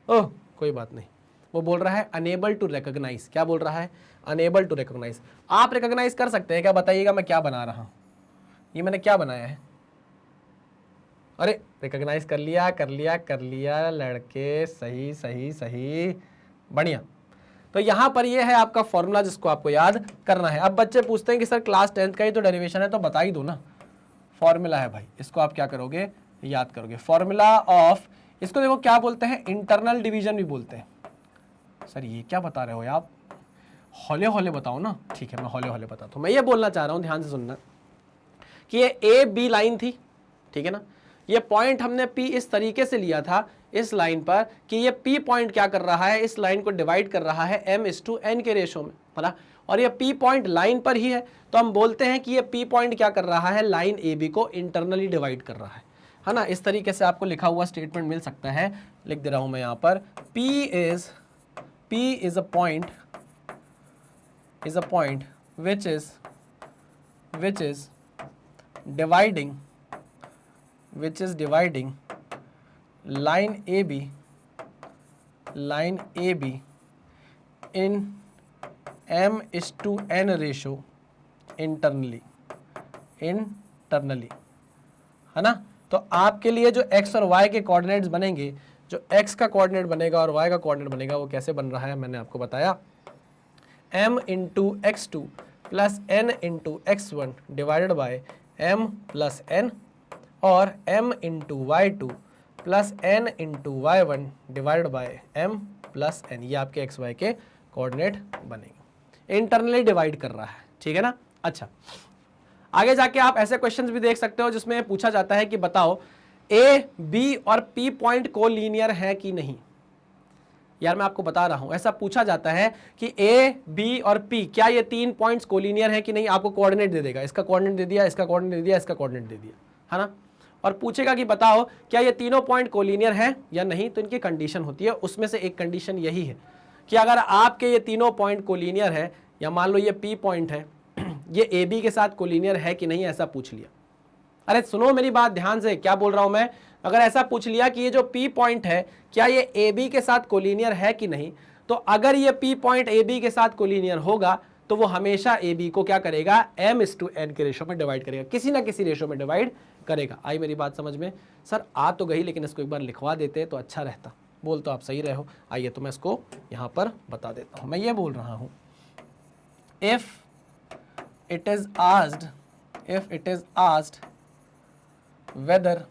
ओह कोई बात नहीं। वो बोल रहा है अनेबल टू रिकॉग्नाइज, क्या बोल रहा है, अनेबल टू रिकॉग्नाइज। आप रिकॉग्नाइज कर सकते हैं क्या, बताइएगा मैं क्या बना रहा हूं, ये मैंने क्या बनाया है। अरे रिकॉग्नाइज कर लिया लड़के, सही सही सही, बढ़िया। तो यहाँ पर ये है आपका फॉर्मूला जिसको आपको याद करना है। अब बच्चे पूछते हैं कि सर क्लास 10th का ही तो डेरिवेशन है, तो बता ही दो ना। फॉर्मूला है भाई, इसको आप क्या करोगे, याद करोगे। फॉर्मूला ऑफ, इसको देखो क्या बोलते हैं, इंटरनल डिवीजन भी बोलते हैं। सर ये क्या बता रहे हो आप, हौले हौले बताओ ना। ठीक है मैं हौले हौले बताता हूँ। मैं ये बोलना चाह रहा हूँ, ध्यान से सुनना, कि ये ए बी लाइन थी, ठीक है ना। ये पॉइंट हमने P इस तरीके से लिया था इस लाइन पर कि ये P पॉइंट क्या कर रहा है, इस लाइन को डिवाइड कर रहा है m/n के रेशो में, है ना। और ये P पॉइंट लाइन पर ही है, तो हम बोलते हैं कि ये P पॉइंट क्या कर रहा है, लाइन AB को इंटरनली डिवाइड कर रहा है ना। इस तरीके से आपको लिखा हुआ स्टेटमेंट मिल सकता है, लिख दे रहा हूं मैं यहाँ पर। P is a point which is dividing line AB in m/n ratio internally, है ना। तो आपके लिए जो x और y के कोऑर्डिनेट्स बनेंगे, जो x का कोऑर्डिनेट बनेगा और y का कोऑर्डिनेट बनेगा, वो कैसे बन रहा है मैंने आपको बताया। m into x2 plus n into x1 divided by m plus n, और m into y2 plus n into y1 divide by m plus n। ये आपके x y के कोऑर्डिनेट बनेंगे, इंटरनली डिवाइड कर रहा है, ठीक है ना। अच्छा, आगे जाके आप ऐसे क्वेश्चंस भी देख सकते हो जिसमें पूछा जाता है कि बताओ a, b और p पॉइंट कोलिनियर है कि नहीं। यार मैं आपको बता रहा हूं, ऐसा पूछा जाता है कि a, b और p, क्या ये तीन पॉइंट्स कोलिनियर है कि नहीं। आपको कोऑर्डिनेट दे देगा, इसका कोऑर्डिनेट दे दिया, इसका कोऑर्डिनेट दे दिया, इसका कोऑर्डिनेट दे दिया, है ना। और पूछेगा कि बताओ क्या ये तीनों पॉइंट कोलिनियर है या नहीं। तो इनकी कंडीशन होती है, उसमें से एक कंडीशन यही है कि अगर आपके ये तीनों पॉइंट कोलिनियर है, या मान लो ये p पॉइंट है, ये ए बी के साथ कोलिनियर है कि नहीं, ऐसा पूछ लिया। अरे सुनो मेरी बात ध्यान से, क्या बोल रहा हूं मैं। अगर ऐसा पूछ लिया कि ये जो P पॉइंट है क्या ये ए बी के साथ कोलिनियर है कि नहीं, तो अगर ये P पॉइंट ए बी के साथ कोलिनियर होगा तो वो हमेशा ए बी को क्या करेगा, m/n के रेशो में डिवाइड करेगा, किसी ना किसी रेशो में डिवाइड करेगा। आई मेरी बात समझ में। सर आ तो गई, लेकिन इसको एक बार लिखवा देते तो अच्छा रहता। बोल तो आप सही रहे हो। आइए तो मैं इसको यहाँ पर बता देता हूँ। मैं ये बोल रहा हूँ, if it is asked whether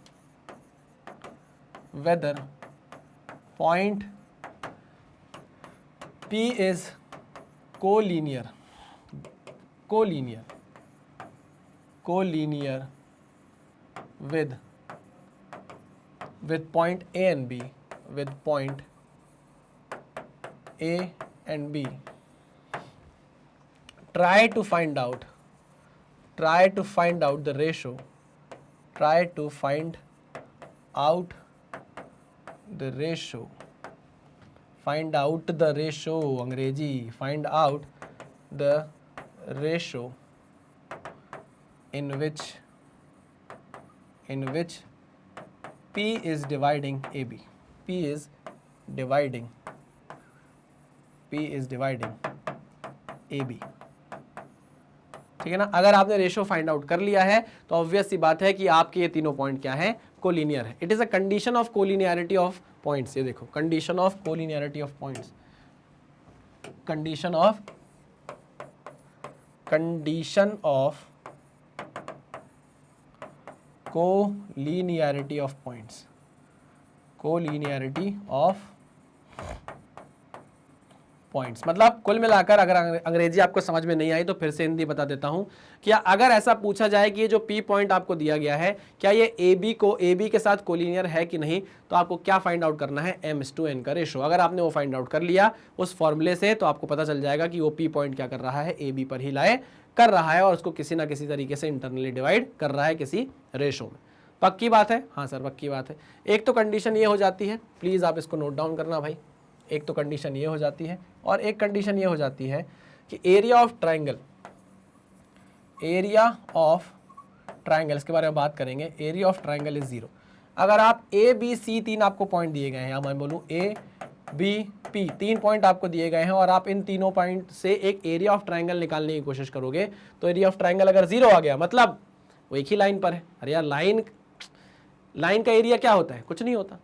point P is collinear with point A and B, with point A and B, try to find out the ratio, try to find out the ratio, अंग्रेजी, find out the ratio in which P is dividing AB, P is dividing AB, ठीक है ना। अगर आपने ratio find out कर लिया है तो ऑब्वियस सी बात है कि आपके ये तीनों पॉइंट क्या है, कोलिनियर है। It is a condition of collinearity of points. ये देखो, condition of collinearity of points, condition of collinearity of points, collinearity of points. मतलब कुल मिलाकर अगर अंग्रेजी आपको समझ में नहीं आई तो फिर से हिंदी बता देता हूं कि अगर ऐसा पूछा जाए कि ये जो P पॉइंट आपको दिया गया है, क्या ये AB के साथ कोलिनियर है कि नहीं, तो आपको क्या फाइंड आउट करना है, m/n का रेशो। अगर आपने वो फाइंड आउट कर लिया उस फॉर्मूले से तो आपको पता चल जाएगा कि वो P पॉइंट क्या कर रहा है, AB पर ही लाए कर रहा है और उसको किसी ना किसी तरीके से इंटरनली डिवाइड कर रहा है किसी रेशो में। पक्की बात है? हाँ सर पक्की बात है। एक तो कंडीशन ये हो जाती है, प्लीज़ आप इसको नोट डाउन करना भाई। एक तो कंडीशन ये हो जाती है और एक कंडीशन ये हो जाती है कि एरिया ऑफ ट्रायंगल, इसके बारे में बात करेंगे। Area of triangle is 0। अगर आप ABC 3 आपको पॉइंट दिए गए हैं, या मैं बोलूँ ABP 3 पॉइंट आपको दिए गए हैं और आप इन तीनों पॉइंट से एक एरिया ऑफ ट्रायंगल निकालने की कोशिश करोगे, तो एरिया ऑफ ट्रायंगल अगर 0 आ गया मतलब वो एक ही लाइन पर है। अरे यार लाइन का एरिया क्या होता है, कुछ नहीं होता।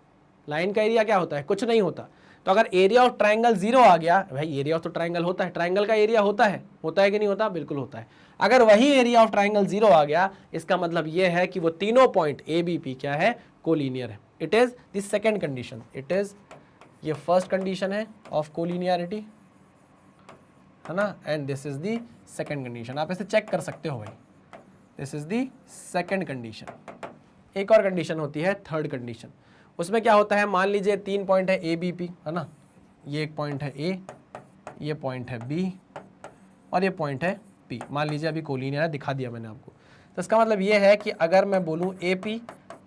लाइन का एरिया क्या होता है, कुछ नहीं होता। तो अगर एरिया ऑफ ट्रायंगल 0 आ गया, भाई एरिया ऑफ तो ट्रायंगल होता है, ट्रायंगल का एरिया होता है कि नहीं होता, बिल्कुल होता है। अगर वही एरिया ऑफ ट्रायंगल 0 आ गया, इसका मतलब यह है कि वो तीनों पॉइंट ABP क्या है, कोलिनियर है। It is the second condition, it is, ये फर्स्ट कंडीशन है ऑफ कोलिनियरिटी, है ना, and this is the second condition. आप इसे चेक कर सकते हो भाई, this is the second condition. एक और कंडीशन होती है थर्ड कंडीशन। उसमें क्या होता है, मान लीजिए 3 पॉइंट है ABP, है ना, ये एक पॉइंट है A, ये पॉइंट है B और ये पॉइंट है P। मान लीजिए अभी कोलिनियर है, दिखा दिया मैंने आपको। तो इसका मतलब ये है कि अगर मैं बोलूँ AP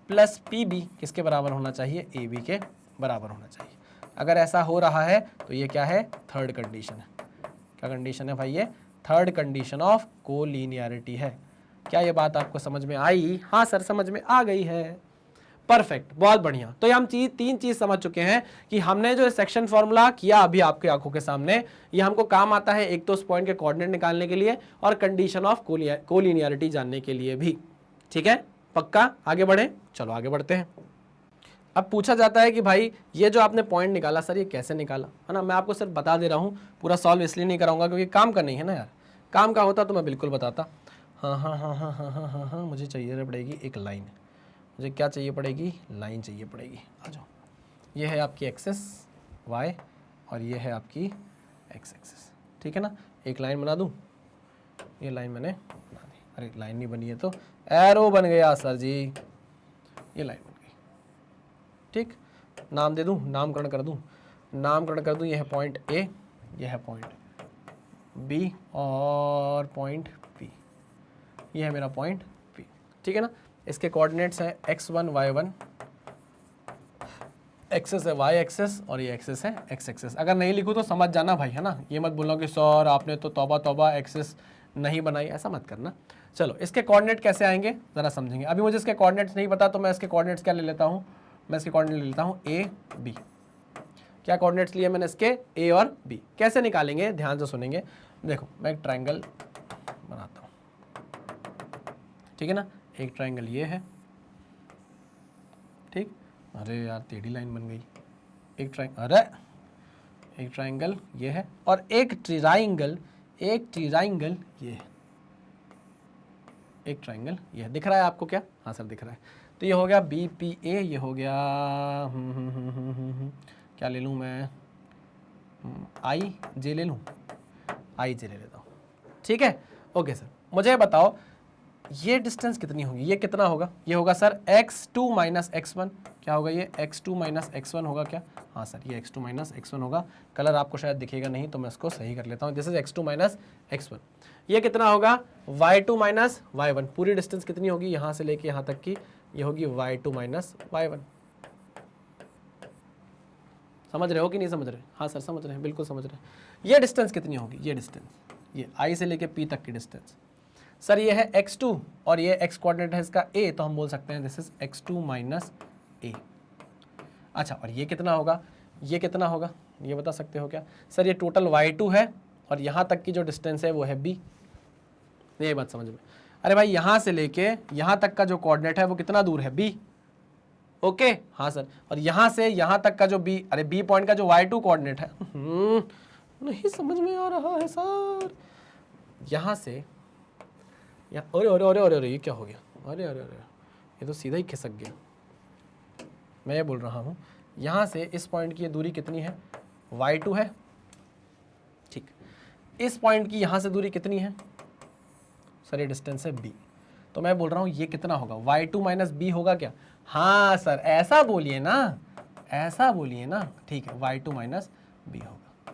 प्लस PB किसके बराबर होना चाहिए, AB के बराबर होना चाहिए। अगर ऐसा हो रहा है तो ये क्या है, थर्ड कंडीशन है। क्या कंडीशन है भाई, ये थर्ड कंडीशन ऑफ कोलिनियरिटी है। क्या ये बात आपको समझ में आई? हाँ सर समझ में आ गई है, परफेक्ट, बहुत बढ़िया। तो ये हम तीन चीज समझ चुके हैं कि हमने जो सेक्शन फॉर्मूला किया अभी आपके आंखों के सामने, ये हमको काम आता है एक तो उस पॉइंट के कोऑर्डिनेट निकालने के लिए और कंडीशन ऑफ कोलिनियरिटी जानने के लिए भी। ठीक है, पक्का? आगे बढ़े, चलो आगे बढ़ते हैं। अब पूछा जाता है कि भाई ये जो आपने पॉइंट निकाला सर, ये कैसे निकाला, है ना। मैं आपको सिर्फ बता दे रहा हूँ, पूरा सॉल्व इसलिए नहीं कराऊंगा क्योंकि काम का नहीं है ना यार। काम का होता तो मैं बिल्कुल बताता। हाँ, मुझे चाहिए पड़ेगी एक लाइन। मुझे क्या चाहिए पड़ेगी, लाइन चाहिए पड़ेगी। आ जाओ, ये है आपकी एक्सेस y और ये है आपकी x एक्सेस, ठीक है ना। एक लाइन बना दूँ, ये लाइन मैंने बना दी। अरे लाइन नहीं बनी है तो एरो बन गया सर जी, ये लाइन बन गई। ठीक, नाम दे दूँ, नामकरण कर दूँ। ये है पॉइंट A, ये है पॉइंट B और पॉइंट P, ये है मेरा पॉइंट P, ठीक है ना। इसके कोऑर्डिनेट्स हैं x1 y1, एक्सेस है y एक्सेस और ये एक्सेस है x एक्सेस। अगर नहीं लिखूँ तो समझ जाना भाई, है ना। ये मत बोलना कि सर आपने तो तौबा एक्सेस नहीं बनाई, ऐसा मत करना। चलो इसके कोऑर्डिनेट कैसे आएंगे ज़रा समझेंगे। अभी मुझे इसके कोऑर्डिनेट्स नहीं पता तो मैं इसके कोऑर्डिनेट्स क्या ले लेता हूँ, मैं इसके कोऑर्डिनेट ले लेता हूँ A B। क्या कोऑर्डिनेट्स लिए मैंने इसके, A और B। कैसे निकालेंगे, ध्यान से सुनेंगे। देखो मैं एक ट्रायंगल बनाता हूँ, ठीक है ना। एक ट्रायंगल ये है, ठीक। अरे यार टेढ़ी लाइन बन गई। एक ट्रायंगल ये है और एक ट्रायंगल ये है। एक ट्रायंगल ये दिख रहा है आपको क्या? हाँ सर दिख रहा है। तो ये हो गया BPA, ये हो गया क्या ले लूँ मैं, IJ ले लूँ, IJ ले लेता हूँ, ठीक है। ओके सर, मुझे बताओ ये डिस्टेंस कितनी होगी, ये कितना होगा, ये होगा सर x2 माइनस x1, क्या होगा ये x2 माइनस x1 होगा क्या, हाँ सर ये x2 माइनस x1 होगा। कलर आपको शायद दिखेगा नहीं तो मैं इसको सही कर लेता हूँ, this is x2 minus x1। ये कितना होगा y2 माइनस y1, पूरी डिस्टेंस कितनी होगी यहाँ से लेके यहाँ तक की, ये होगी y2 माइनस y1। समझ रहे हो कि नहीं समझ रहे, हाँ सर समझ रहे हैं, बिल्कुल समझ रहे हैं। ये डिस्टेंस कितनी होगी, ये डिस्टेंस, ये I से लेके P तक की डिस्टेंस सर ये है x2 और ये x कोऑर्डिनेट है इसका a, तो हम बोल सकते हैं this is x2 minus a। अच्छा और ये कितना होगा, ये कितना होगा ये बता सकते हो क्या, सर ये टोटल y2 है और यहाँ तक की जो डिस्टेंस है वो है b। ये बात समझ में, अरे भाई यहाँ से लेके यहाँ तक का जो कोऑर्डिनेट है वो कितना दूर है b, ओके हाँ सर, और यहाँ से यहाँ तक का जो b, अरे b पॉइंट का जो y2 कोऑर्डिनेट है नहीं समझ में आ रहा है सर, यहाँ से अरे अरे अरे अरे अरे ये क्या हो गया, अरे अरे अरे ये तो सीधा ही खिसक गया। मैं ये बोल रहा हूँ यहाँ से इस पॉइंट की ये दूरी कितनी है, y2 है, ठीक। इस पॉइंट की यहाँ से दूरी कितनी है सर, ये डिस्टेंस है b, तो मैं बोल रहा हूँ ये कितना होगा, y2 माइनस b होगा क्या, हाँ सर ऐसा बोलिए ना, ऐसा बोलिए ना, ठीक है y2 माइनस b होगा,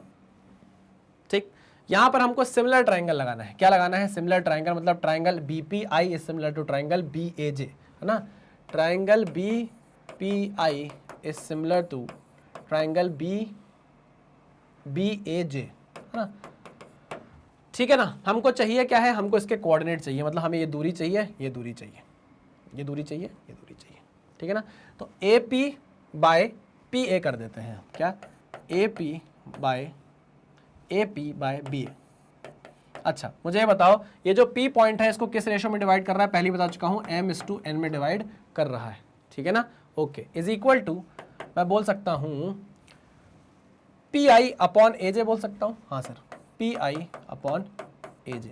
ठीक। यहां पर हमको सिमिलर ट्रायंगल लगाना है, क्या लगाना है, सिमिलर ट्रायंगल, मतलब triangle BPI is similar to triangle BAJ, है ना, triangle BPI is similar to triangle BAJ, है ना, ठीक है ना। हमको चाहिए क्या है, हमको इसके कोऑर्डिनेट चाहिए, मतलब हमें ये दूरी चाहिए, ये दूरी चाहिए, ये दूरी चाहिए, ये दूरी चाहिए, ठीक है ना। तो AP बाय PA कर देते हैं, क्या AP बाय BA। अच्छा मुझे ये बताओ ये जो P पॉइंट है इसको किस रेशो में डिवाइड कर रहा है, पहले ही बता चुका हूं m/n में डिवाइड कर रहा है, ठीक है ना, ओके, इज इक्वल टू मैं बोल सकता हूं PI अपॉन AJ बोल सकता हूं, हाँ sir PI upon AJ,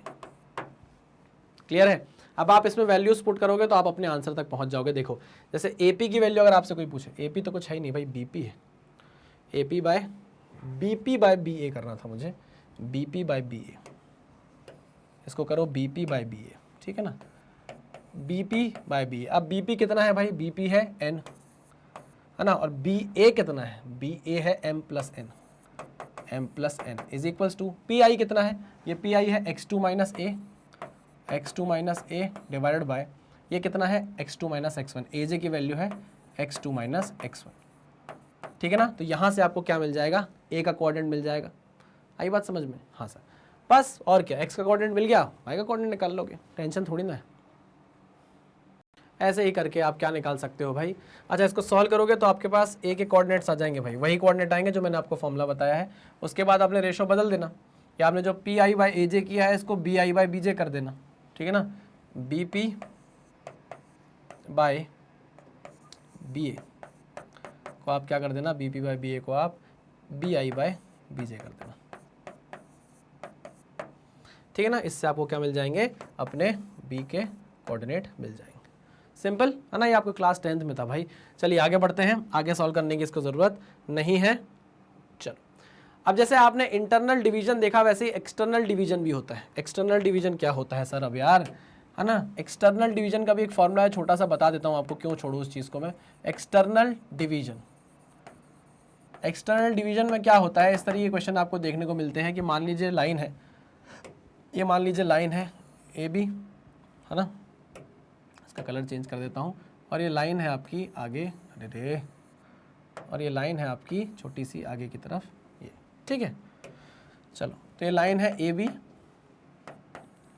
clear है। अब आप इसमें वैल्यूज पुट करोगे तो आप अपने आंसर तक पहुंच जाओगे। देखो जैसे AP की वैल्यू अगर आपसे कोई पूछे, AP तो कुछ है ही नहीं भाई, BP है, AP by BP by BA करना था मुझे, BP बाय BA, इसको करो BP बाय BA, ठीक है ना, BP बाय BA। अब BP कितना है भाई, BP है N, है ना, और BA कितना है, BA है M plus N is equals to PI कितना है, ये PI है x2 minus A divided by ये कितना है x2 माइनस x1, AJ की वैल्यू है x2 माइनस x1, ठीक है ना। तो यहाँ से आपको क्या मिल जाएगा, A का कोऑर्डिनेट मिल जाएगा, आई बात समझ में, हाँ सर, बस और क्या, x का कोऑर्डिनेट मिल गया, y का कोऑर्डिनेट निकाल लोगे, टेंशन थोड़ी ना है। ऐसे ही करके आप क्या निकाल सकते हो भाई। अच्छा इसको सॉल्व करोगे तो आपके पास A के कोऑर्डिनेट्स आ जाएंगे भाई, वही कोऑर्डिनेट आएंगे जो मैंने आपको फॉर्मूला बताया है। उसके बाद आपने रेशो बदल देना, या आपने जो PI बाय AJ किया है इसको BI बाय BJ कर देना, ठीक है ना, BP बाय BA को आप क्या कर देना, BP बाय BA को आप BI बाय BJ कर देना, ठीक है ना। इससे आपको क्या मिल जाएंगे, अपने B के कोऑर्डिनेट मिल जाएंगे, सिंपल है ना। ये आपको क्लास 10th में था भाई। चलिए आगे बढ़ते हैं, आगे सॉल्व करने की इसको ज़रूरत नहीं है। चलो अब जैसे आपने इंटरनल डिवीजन देखा वैसे ही एक्सटर्नल डिवीजन भी होता है। एक्सटर्नल डिवीजन क्या होता है सर, अब यार है ना, एक्सटर्नल डिवीजन का भी एक फॉर्मूला है, छोटा सा बता देता हूँ आपको, क्यों छोड़ू उस चीज़ को मैं। एक्सटर्नल डिवीजन में क्या होता है, इस तरह के क्वेश्चन आपको देखने को मिलते हैं कि मान लीजिए लाइन है, ये मान लीजिए लाइन है AB, है ना, इसका कलर चेंज कर देता हूँ, और ये लाइन है आपकी आगे, अरे और ये लाइन है आपकी छोटी सी आगे की तरफ, ये ठीक है। चलो तो ये लाइन है AB,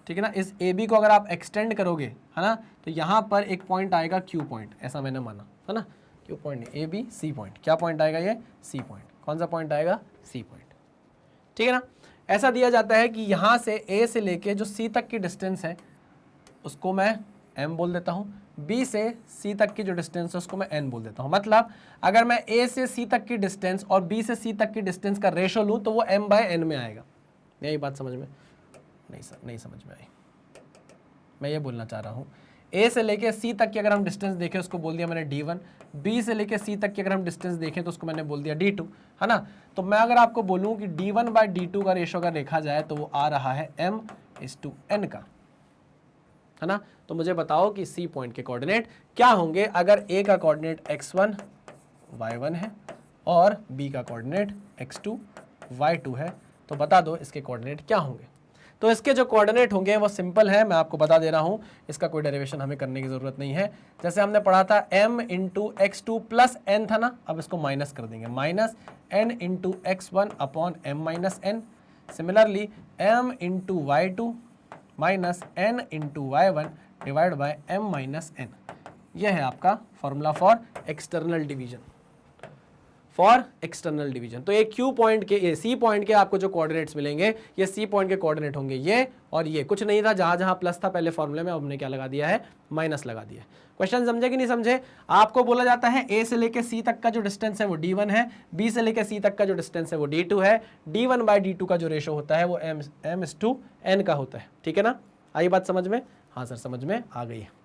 ठीक है ना। इस AB को अगर आप एक्सटेंड करोगे, है ना, तो यहाँ पर एक पॉइंट आएगा Q पॉइंट, ऐसा मैंने माना, है ना, Q पॉइंट नहीं, AB C पॉइंट, क्या पॉइंट आएगा ये C पॉइंट, कौन सा पॉइंट आएगा, C पॉइंट, ठीक है ना। ऐसा दिया जाता है कि यहाँ से A से लेके जो C तक की डिस्टेंस है उसको मैं M बोल देता हूँ, B से C तक की जो डिस्टेंस है उसको मैं N बोल देता हूँ। मतलब अगर मैं A से C तक की डिस्टेंस और B से C तक की डिस्टेंस का रेशो लूँ तो वो M बाय N में आएगा। यही बात समझ में नहीं सर, नहीं समझ में आई। मैं ये बोलना चाह रहा हूँ A से लेके C तक की अगर हम डिस्टेंस देखें उसको बोल दिया मैंने D1, B से लेके C तक की अगर हम डिस्टेंस देखें तो उसको मैंने बोल दिया D2, है ना। तो मैं अगर आपको बोलूँ कि D1 बाय D2 का रेशो अगर देखा जाए तो वो आ रहा है M/N का, है ना। तो मुझे बताओ कि सी पॉइंट के कोऑर्डिनेट क्या होंगे अगर ए का कोऑर्डिनेट x1 y1 है और बी का कोऑर्डिनेट x2 y2 है, तो बता दो इसके कोऑर्डिनेट क्या होंगे। तो इसके जो कोऑर्डिनेट होंगे वो सिंपल है, मैं आपको बता दे रहा हूं, इसका कोई डेरिवेशन हमें करने की जरूरत नहीं है। जैसे हमने पढ़ा था m into x2 plus n था ना, अब इसको माइनस कर देंगे, minus n into x1 upon m minus n। Similarly m into y2 minus n into y1 divide by m minus n। यह है आपका formula for external division, for external division. तो ये Q पॉइंट के, ये C point के आपको जो कोऑर्डिनेट्स मिलेंगे, ये C पॉइंट के कोऑर्डिनेट होंगे ये और ये। कुछ नहीं था, जहां जहां प्लस था पहले फॉर्मूले में, अब हमने क्या लगा दिया है, माइनस लगा दिया है। क्वेश्चन समझे कि नहीं समझे? आपको बोला जाता है A से लेके C तक का जो डिस्टेंस है वो D1 है, B से लेके C तक का जो डिस्टेंस है वो D2 है, D1 बाई D2 का जो रेशो होता है वो m/n का होता है। ठीक है ना, आई बात समझ में? हाँ सर समझ में आ गई है।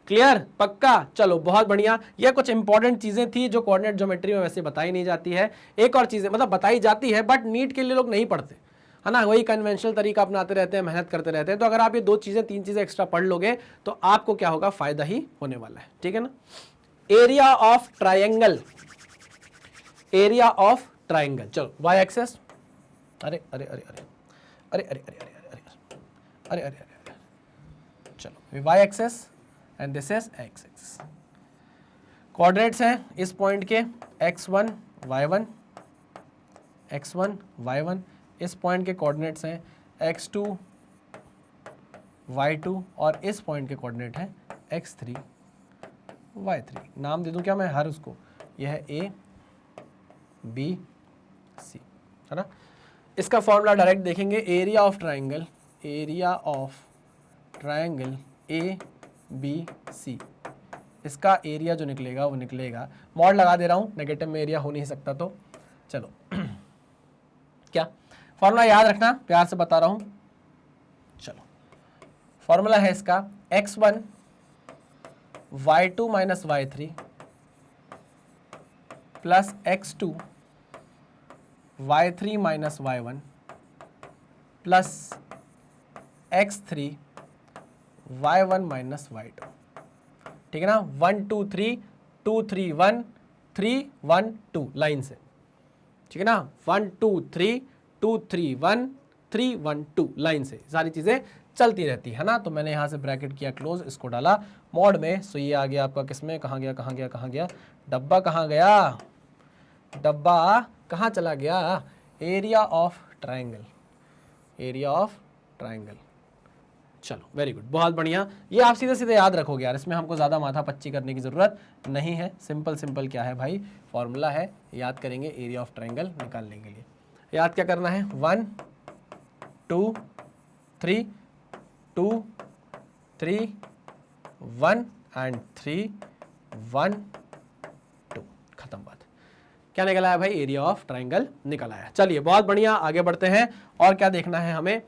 क्लियर, पक्का? चलो बहुत बढ़िया। ये कुछ इंपॉर्टेंट चीजें थी जो कोऑर्डिनेट ज्योमेट्री में वैसे बताई नहीं जाती है। एक और चीजें मतलब बताई जाती है बट नीट के लिए लोग नहीं पढ़ते, है ना, वही कन्वेंशनल तरीका अपनाते रहते हैं, मेहनत करते रहते हैं। तो अगर आप ये 2 चीजें 3 चीजें एक्स्ट्रा पढ़ लोगे तो आपको क्या होगा, फायदा ही होने वाला है। ठीक है ना। Area of triangle, area of triangle, चलो वाई एक्सेस, अरे अरे अरे अरे अरे अरे अरे अरे अरे अरे अरे अरे, चलो y axis and this is x axis. Coordinates हैं इस पॉइंट के x1 y1, x1 y1। इस पॉइंट के कोऑर्डिनेट्स हैं x2 y2 और इस पॉइंट के कोऑर्डिनेट हैं x3 y3। नाम दे दूं क्या मैं हर उसको, यह है a b c, है ना। इसका फॉर्मूला डायरेक्ट देखेंगे, area of triangle, area of triangle A B C, इसका एरिया जो निकलेगा वो निकलेगा, मॉड लगा दे रहा हूं, नेगेटिव में एरिया हो नहीं सकता। तो चलो क्या फॉर्मूला याद रखना, प्यार से बता रहा हूं। चलो फॉर्मूला है इसका x1 y2 minus y3 plus x2 y3 minus y1 plus x3 y1 minus y2। ठीक है ना, 1 2 3 2 3 1 3 1 2 लाइन से। ठीक है ना, 1 2 3 2 3 1 3 1 2 लाइन से सारी चीजें चलती रहती है ना। तो मैंने यहां से ब्रैकेट किया क्लोज, इसको डाला मॉड में। सो ये आ गया आपका किसमें, कहां गया कहां गया कहां गया, डब्बा कहां गया, डब्बा कहां चला गया, area of triangle, area of triangle. चलो वेरी गुड, बहुत बढ़िया। ये आप सीधे सीधे याद रखोगे यार, इसमें हमको ज़्यादा माथा पच्ची करने की ज़रूरत नहीं है। सिंपल सिंपल क्या है भाई, फॉर्मूला है, याद करेंगे एरिया ऑफ ट्राइंगल निकालने के लिए। याद क्या करना है, 1 2 3 2 3 1 एंड 3 1 2, खत्म बात। क्या निकला है भाई, एरिया ऑफ ट्राइंगल निकल आया। चलिए बहुत बढ़िया, आगे बढ़ते हैं। और क्या देखना है हमें,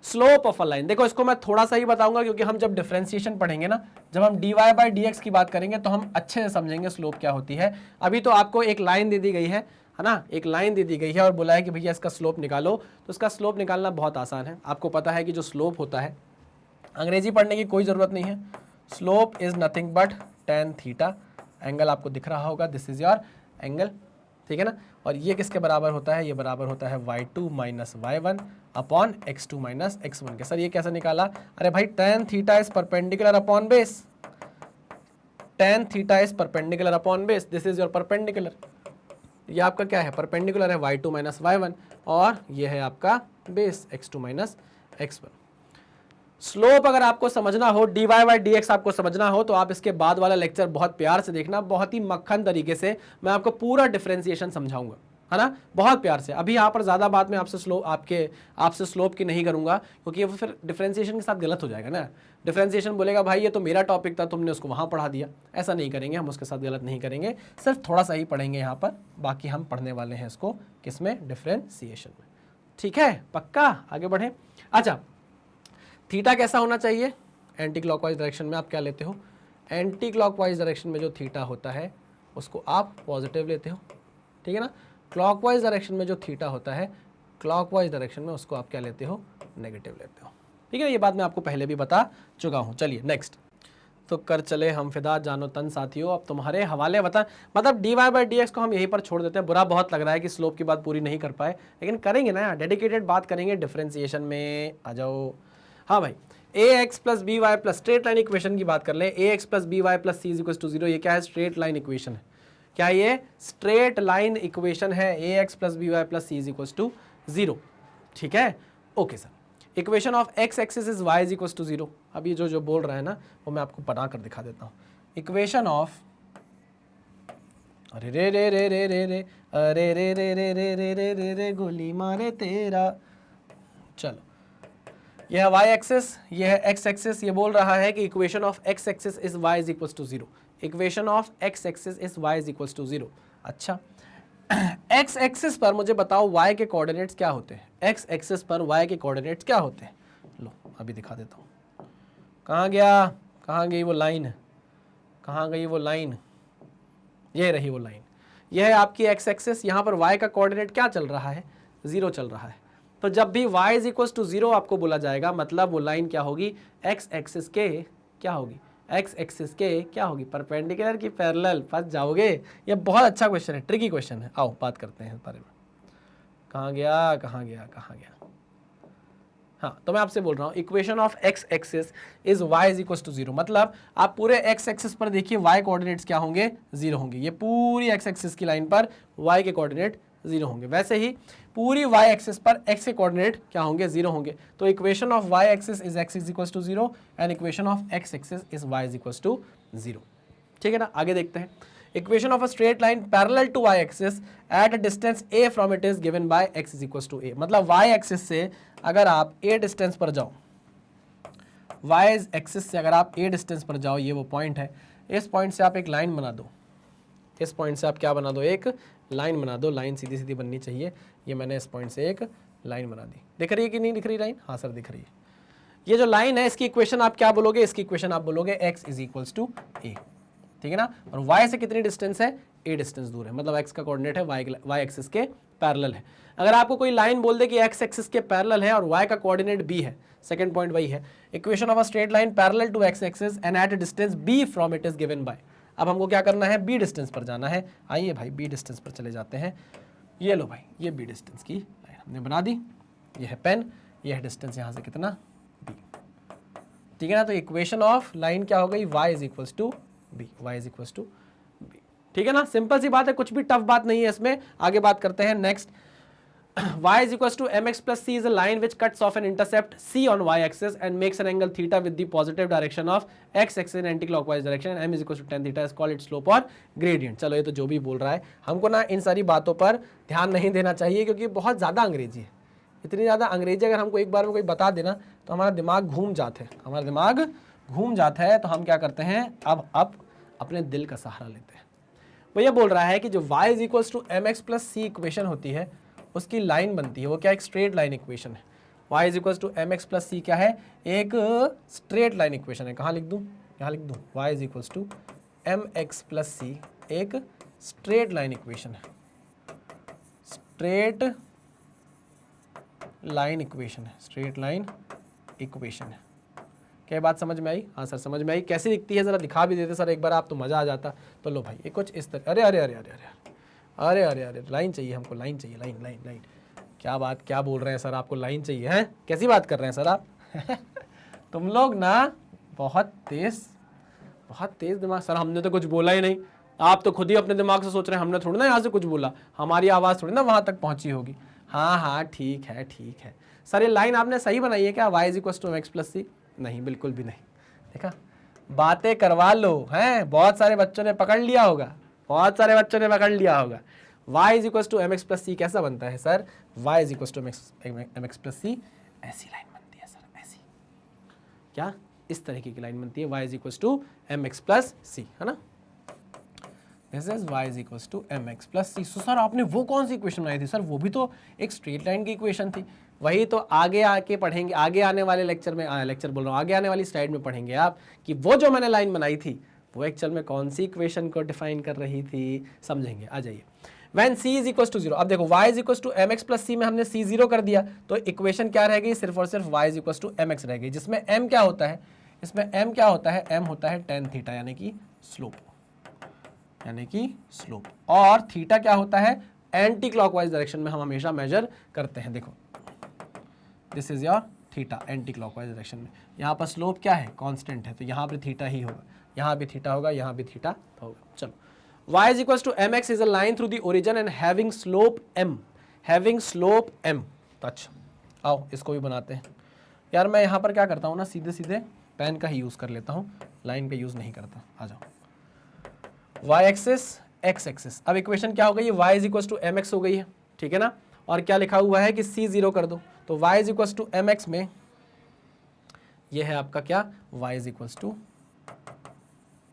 स्लोप ऑफ अ लाइन। देखो इसको मैं थोड़ा सा ही बताऊंगा क्योंकि हम जब डिफरेंशिएशन पढ़ेंगे ना, जब हम dy बाई dx की बात करेंगे तो हम अच्छे से समझेंगे स्लोप क्या होती है। अभी तो आपको एक लाइन दे दी गई है ना, एक लाइन दे दी गई है और बोला है कि भैया इसका स्लोप निकालो। तो इसका स्लोप निकालना बहुत आसान है। आपको पता है कि जो स्लोप होता है, अंग्रेजी पढ़ने की कोई ज़रूरत नहीं है, slope is nothing but tan theta. Angle आपको दिख रहा होगा, दिस इज़ योर एंगल। ठीक है ना, और ये किसके बराबर होता है, ये बराबर होता है y2 minus y1 upon x2 minus x1 के। सर ये कैसे निकाला, अरे भाई tan theta is perpendicular upon base, tan theta is perpendicular upon base, this is your perpendicular. ये आपका क्या है, परपेंडिकुलर है y2 माइनस y1 और ये है आपका base x2 minus x1। Slope अगर आपको समझना हो, dy बाई dx आपको समझना हो, तो आप इसके बाद वाला लेक्चर बहुत प्यार से देखना, बहुत ही मक्खन तरीके से मैं आपको पूरा डिफरेंशिएशन समझाऊंगा, है ना, बहुत प्यार से। अभी यहाँ पर ज़्यादा बात मैं आपसे स्लोप की नहीं करूँगा क्योंकि वो फिर डिफरेंशिएशन के साथ गलत हो जाएगा ना। डिफरेंशिएशन बोलेगा भाई ये तो मेरा टॉपिक था, तुमने उसको वहाँ पढ़ा दिया। ऐसा नहीं करेंगे, हम उसके साथ गलत नहीं करेंगे, सिर्फ थोड़ा सा ही पढ़ेंगे यहाँ पर, बाकी हम पढ़ने वाले हैं इसको किसमें, डिफरेंशिएशन में। ठीक है, पक्का, आगे बढ़ें। अच्छा, थीटा कैसा होना चाहिए, एंटी क्लॉकवाइज डायरेक्शन में आप क्या लेते हो, एंटी क्लॉकवाइज डायरेक्शन में जो थीटा होता है उसको आप पॉजिटिव लेते हो। ठीक है ना, क्लॉकवाइज डायरेक्शन में जो थीटा होता है, क्लॉकवाइज डायरेक्शन में उसको आप क्या लेते हो, नेगेटिव लेते हो। ठीक है, ये बात मैं आपको पहले भी बता चुका हूँ। चलिए नेक्स्ट, तो कर चले हम फिदा जानो तन साथियों, अब तुम्हारे हवाले बता, मतलब dy/dx को हम यहीं पर छोड़ देते हैं। बुरा बहुत लग रहा है कि स्लोप की बात पूरी नहीं कर पाए, लेकिन करेंगे ना यार, डेडिकेटेड बात करेंगे डिफरेंशिएशन में। आ जाओ। हाँ भाई, ax plus b y plus straight line equation की बात कर लें। ax plus b y plus c is equal to 0, ये क्या है? स्ट्रेट लाइन इक्वेशन है। क्या ये स्ट्रेट लाइन इक्वेशन है? ax plus b y plus c is equal to 0। ठीक है, okay sir. Equation of x axis is y is equal to 0। अब ये जो बोल रहा है ना, वो मैं आपको बना कर दिखा देता हूँ। इक्वेशन ऑफ, अरे रे रे रे रे रे रे, अरे रे रे रे रे रे रे रे रे गोली मारे तेरा। चलो, यह है वाई एक्सिस, यह है एक्स एक्सिस। ये बोल रहा है कि equation of x axis is y is equal to 0। Equation of x axis is y is equal to 0। अच्छा, एक्स एक्सिस पर मुझे बताओ y के कोऑर्डिनेट्स क्या होते हैं? एक्स एक्सिस पर y के कोऑर्डिनेट्स क्या होते हैं? लो अभी दिखा देता हूँ। कहाँ गया, कहाँ गई वो लाइन, कहाँ गई वो लाइन? ये रही वो लाइन। यह है आपकी एक्स एक्सिस। यहाँ पर y का कोऑर्डिनेट क्या चल रहा है? 0 चल रहा है। तो जब भी y इज इक्वल टू 0 आपको बोला जाएगा, मतलब वो लाइन क्या होगी? एक्स एक्सिस के क्या होगी? एक्स एक्सिस के क्या होगी? परपेंडिकुलर की पैरेलल। फंस जाओगे। ये बहुत अच्छा क्वेश्चन है, ट्रिकी क्वेश्चन है। आओ बात करते हैं इस बारे में। कहाँ गया, कहाँ गया, कहाँ गया? हाँ, तो मैं आपसे बोल रहा हूँ equation of x axis is y is equal to 0, मतलब आप पूरे एक्स एक्सिस पर देखिए वाई कोऑर्डिनेट्स क्या होंगे? 0 होंगे। ये पूरी एक्स एक्सिस की लाइन पर वाई के कोऑर्डिनेट 0 होंगे। वैसे ही पूरी वाई एक्सिस पर एक्स के कोऑर्डिनेट क्या होंगे? 0 होंगे। तो equation of y axis is x is equal to 0 and equation of x axis is y is equal to 0। ठीक है ना, आगे देखते हैं। Equation of a straight line parallel to y axis at a distance a from it is given by x is equal to a, मतलब y axis से अगर आप a डिस्टेंस पर जाओ, वाई एक्सिस से अगर आप a डिस्टेंस पर जाओ, ये वो पॉइंट है, इस पॉइंट से आप एक लाइन बना दो। इस पॉइंट से आप क्या बना दो? एक लाइन बना दो। लाइन सीधी सीधी बननी चाहिए। ये मैंने इस पॉइंट से एक लाइन बना दी। दिख रही है कि नहीं दिख रही लाइन? हाँ सर दिख रही है। ये जो लाइन है इसकी इक्वेशन आप क्या बोलोगे? इसकी इक्वेशन आप बोलोगे x is equals to a। ठीक है ना, और y से कितनी डिस्टेंस है? a डिस्टेंस दूर है, मतलब x का कोऑर्डिनेट है y एक्सिस के पैरेलल है। अगर आपको कोई लाइन बोल दे कि x एक्सिस के पैरेलल है और y का कोऑर्डिनेट b है, सेकंड पॉइंट वही है। Equation of a straight line parallel to x axis and at a distance b from it is given by. अब हमको क्या करना है? b डिस्टेंस पर जाना है। आइए भाई b डिस्टेंस पर चले जाते हैं। ये लो भाई, ये b डिस्टेंस की लाइन हमने बना दी। ये है पेन, ये है डिस्टेंस यहाँ से कितना? b। ठीक है ना, तो इक्वेशन ऑफ लाइन क्या हो गई? y is equals to b, y is equals to b। ठीक है ना, सिंपल सी बात है, कुछ भी टफ बात नहीं है इसमें। आगे बात करते हैं next. y is equals to mx plus c is a line which cuts off an intercept c on y axis and makes an angle theta with the positive direction of x axis in anti-clockwise direction and m is equals to tan theta is called its slope or gradient। चलो ये तो जो भी बोल रहा है, हमको ना इन सारी बातों पर ध्यान नहीं देना चाहिए क्योंकि बहुत ज़्यादा अंग्रेजी है। इतनी ज़्यादा अंग्रेजी अगर हमको एक बार में कोई बता देना तो हमारा दिमाग घूम जाता है, हमारा दिमाग घूम जाता है। तो हम क्या करते हैं, अब अपने दिल का सहारा लेते हैं। वो ये बोल रहा है कि जो y is equals to M x plus C equation होती है उसकी लाइन बनती है, वो क्या? एक स्ट्रेट लाइन इक्वेशन है। y is equals to M x plus C क्या है? एक स्ट्रेट लाइन इक्वेशन है। कहाँ लिख दूँ? यहाँ लिख दूँ। y is equals to M x plus C एक स्ट्रेट लाइन इक्वेशन है। स्ट्रेट लाइन इक्वेशन है, स्ट्रेट लाइन इक्वेशन है। क्या बात समझ में आई? हाँ सर समझ में आई। कैसी दिखती है जरा दिखा भी देते सर एक बार आप, तो मज़ा आ जाता। तो लो भाई ये कुछ इस तरह, अरे अरे अरे अरे अरे अरे अरे अरे लाइन चाहिए हमको, लाइन चाहिए, लाइन लाइन लाइन। क्या बात, क्या बोल रहे हैं सर? आपको लाइन चाहिए है? कैसी बात कर रहे हैं सर आप? तुम लोग ना बहुत तेज दिमाग। सर हमने तो कुछ बोला ही नहीं, आप तो खुद ही अपने दिमाग से सोच रहे हैं। हमने थोड़ी ना यहाँ से कुछ बोला, हमारी आवाज़ थोड़ी ना वहाँ तक पहुँची होगी। हाँ हाँ ठीक है ठीक है। सर ये लाइन आपने सही बनाई है क्या? y is equal to X plus C? नहीं, बिल्कुल भी नहीं। देखा, बातें करवा लो हैं। बहुत सारे बच्चों ने पकड़ लिया होगा, बहुत सारे बच्चों ने पकड़ लिया होगा। y is equal to M x plus C कैसा बनता है sir? y is equal to M x plus C ऐसी लाइन बनती है सर, ऐसी। क्या? इस तरीके की लाइन बनती है। y is equal to M x plus C, है ना? This is y is equal to M x plus C. So sir आपने वो कौन सी इक्वेशन बनाई थी? सर वो भी तो एक स्ट्रेट लाइन की इक्वेशन थी। वही तो आगे आके पढ़ेंगे, आगे आने वाले लेक्चर में, लेक्चर बोल रहा हूँ, आगे आने वाली स्लाइड में पढ़ेंगे आप कि वो जो मैंने लाइन बनाई थी वो एक्चुअल में कौन सी इक्वेशन को डिफाइन कर रही थी। समझेंगे, आ जाइए। When C is equal to zero, अब देखो y is equal to M x plus C में हमने c जीरो कर दिया, तो इक्वेशन क्या रह गई, सिर्फ और सिर्फ y is equal to M x रह गई, जिसमें m क्या होता है, इसमें m क्या होता है, m होता है tan थीटा यानी कि स्लोप, और थीटा क्या होता है, एंटी क्लॉकवाइज डायरेक्शन में हम हमेशा मेजर करते हैं। देखो this is your theta anti clockwise direction में, यहाँ पर स्लोप क्या है, कांस्टेंट है, तो यहाँ पे थीटा ही होगा, यहाँ भी थीटा होगा, यहाँ भी थीटा होगा। चलो y is equals to mx is a line through the origin and having slope m, तो अच्छा आओ इसको भी बनाते हैं। यार मैं यहाँ पर क्या करता हूँ ना, सीधे सीधे पेन का ही यूज़ कर लेता हूँ, लाइन का यूज़ नहीं करता। आ जाओ y एक्सिस x एक्सिस, अब इक्वेशन क्या हो गई, y is equal to M x हो गई है, ठीक है ना, और क्या लिखा हुआ है कि c जीरो कर दो, तो y is equal to M x में ये है आपका क्या, y is equal to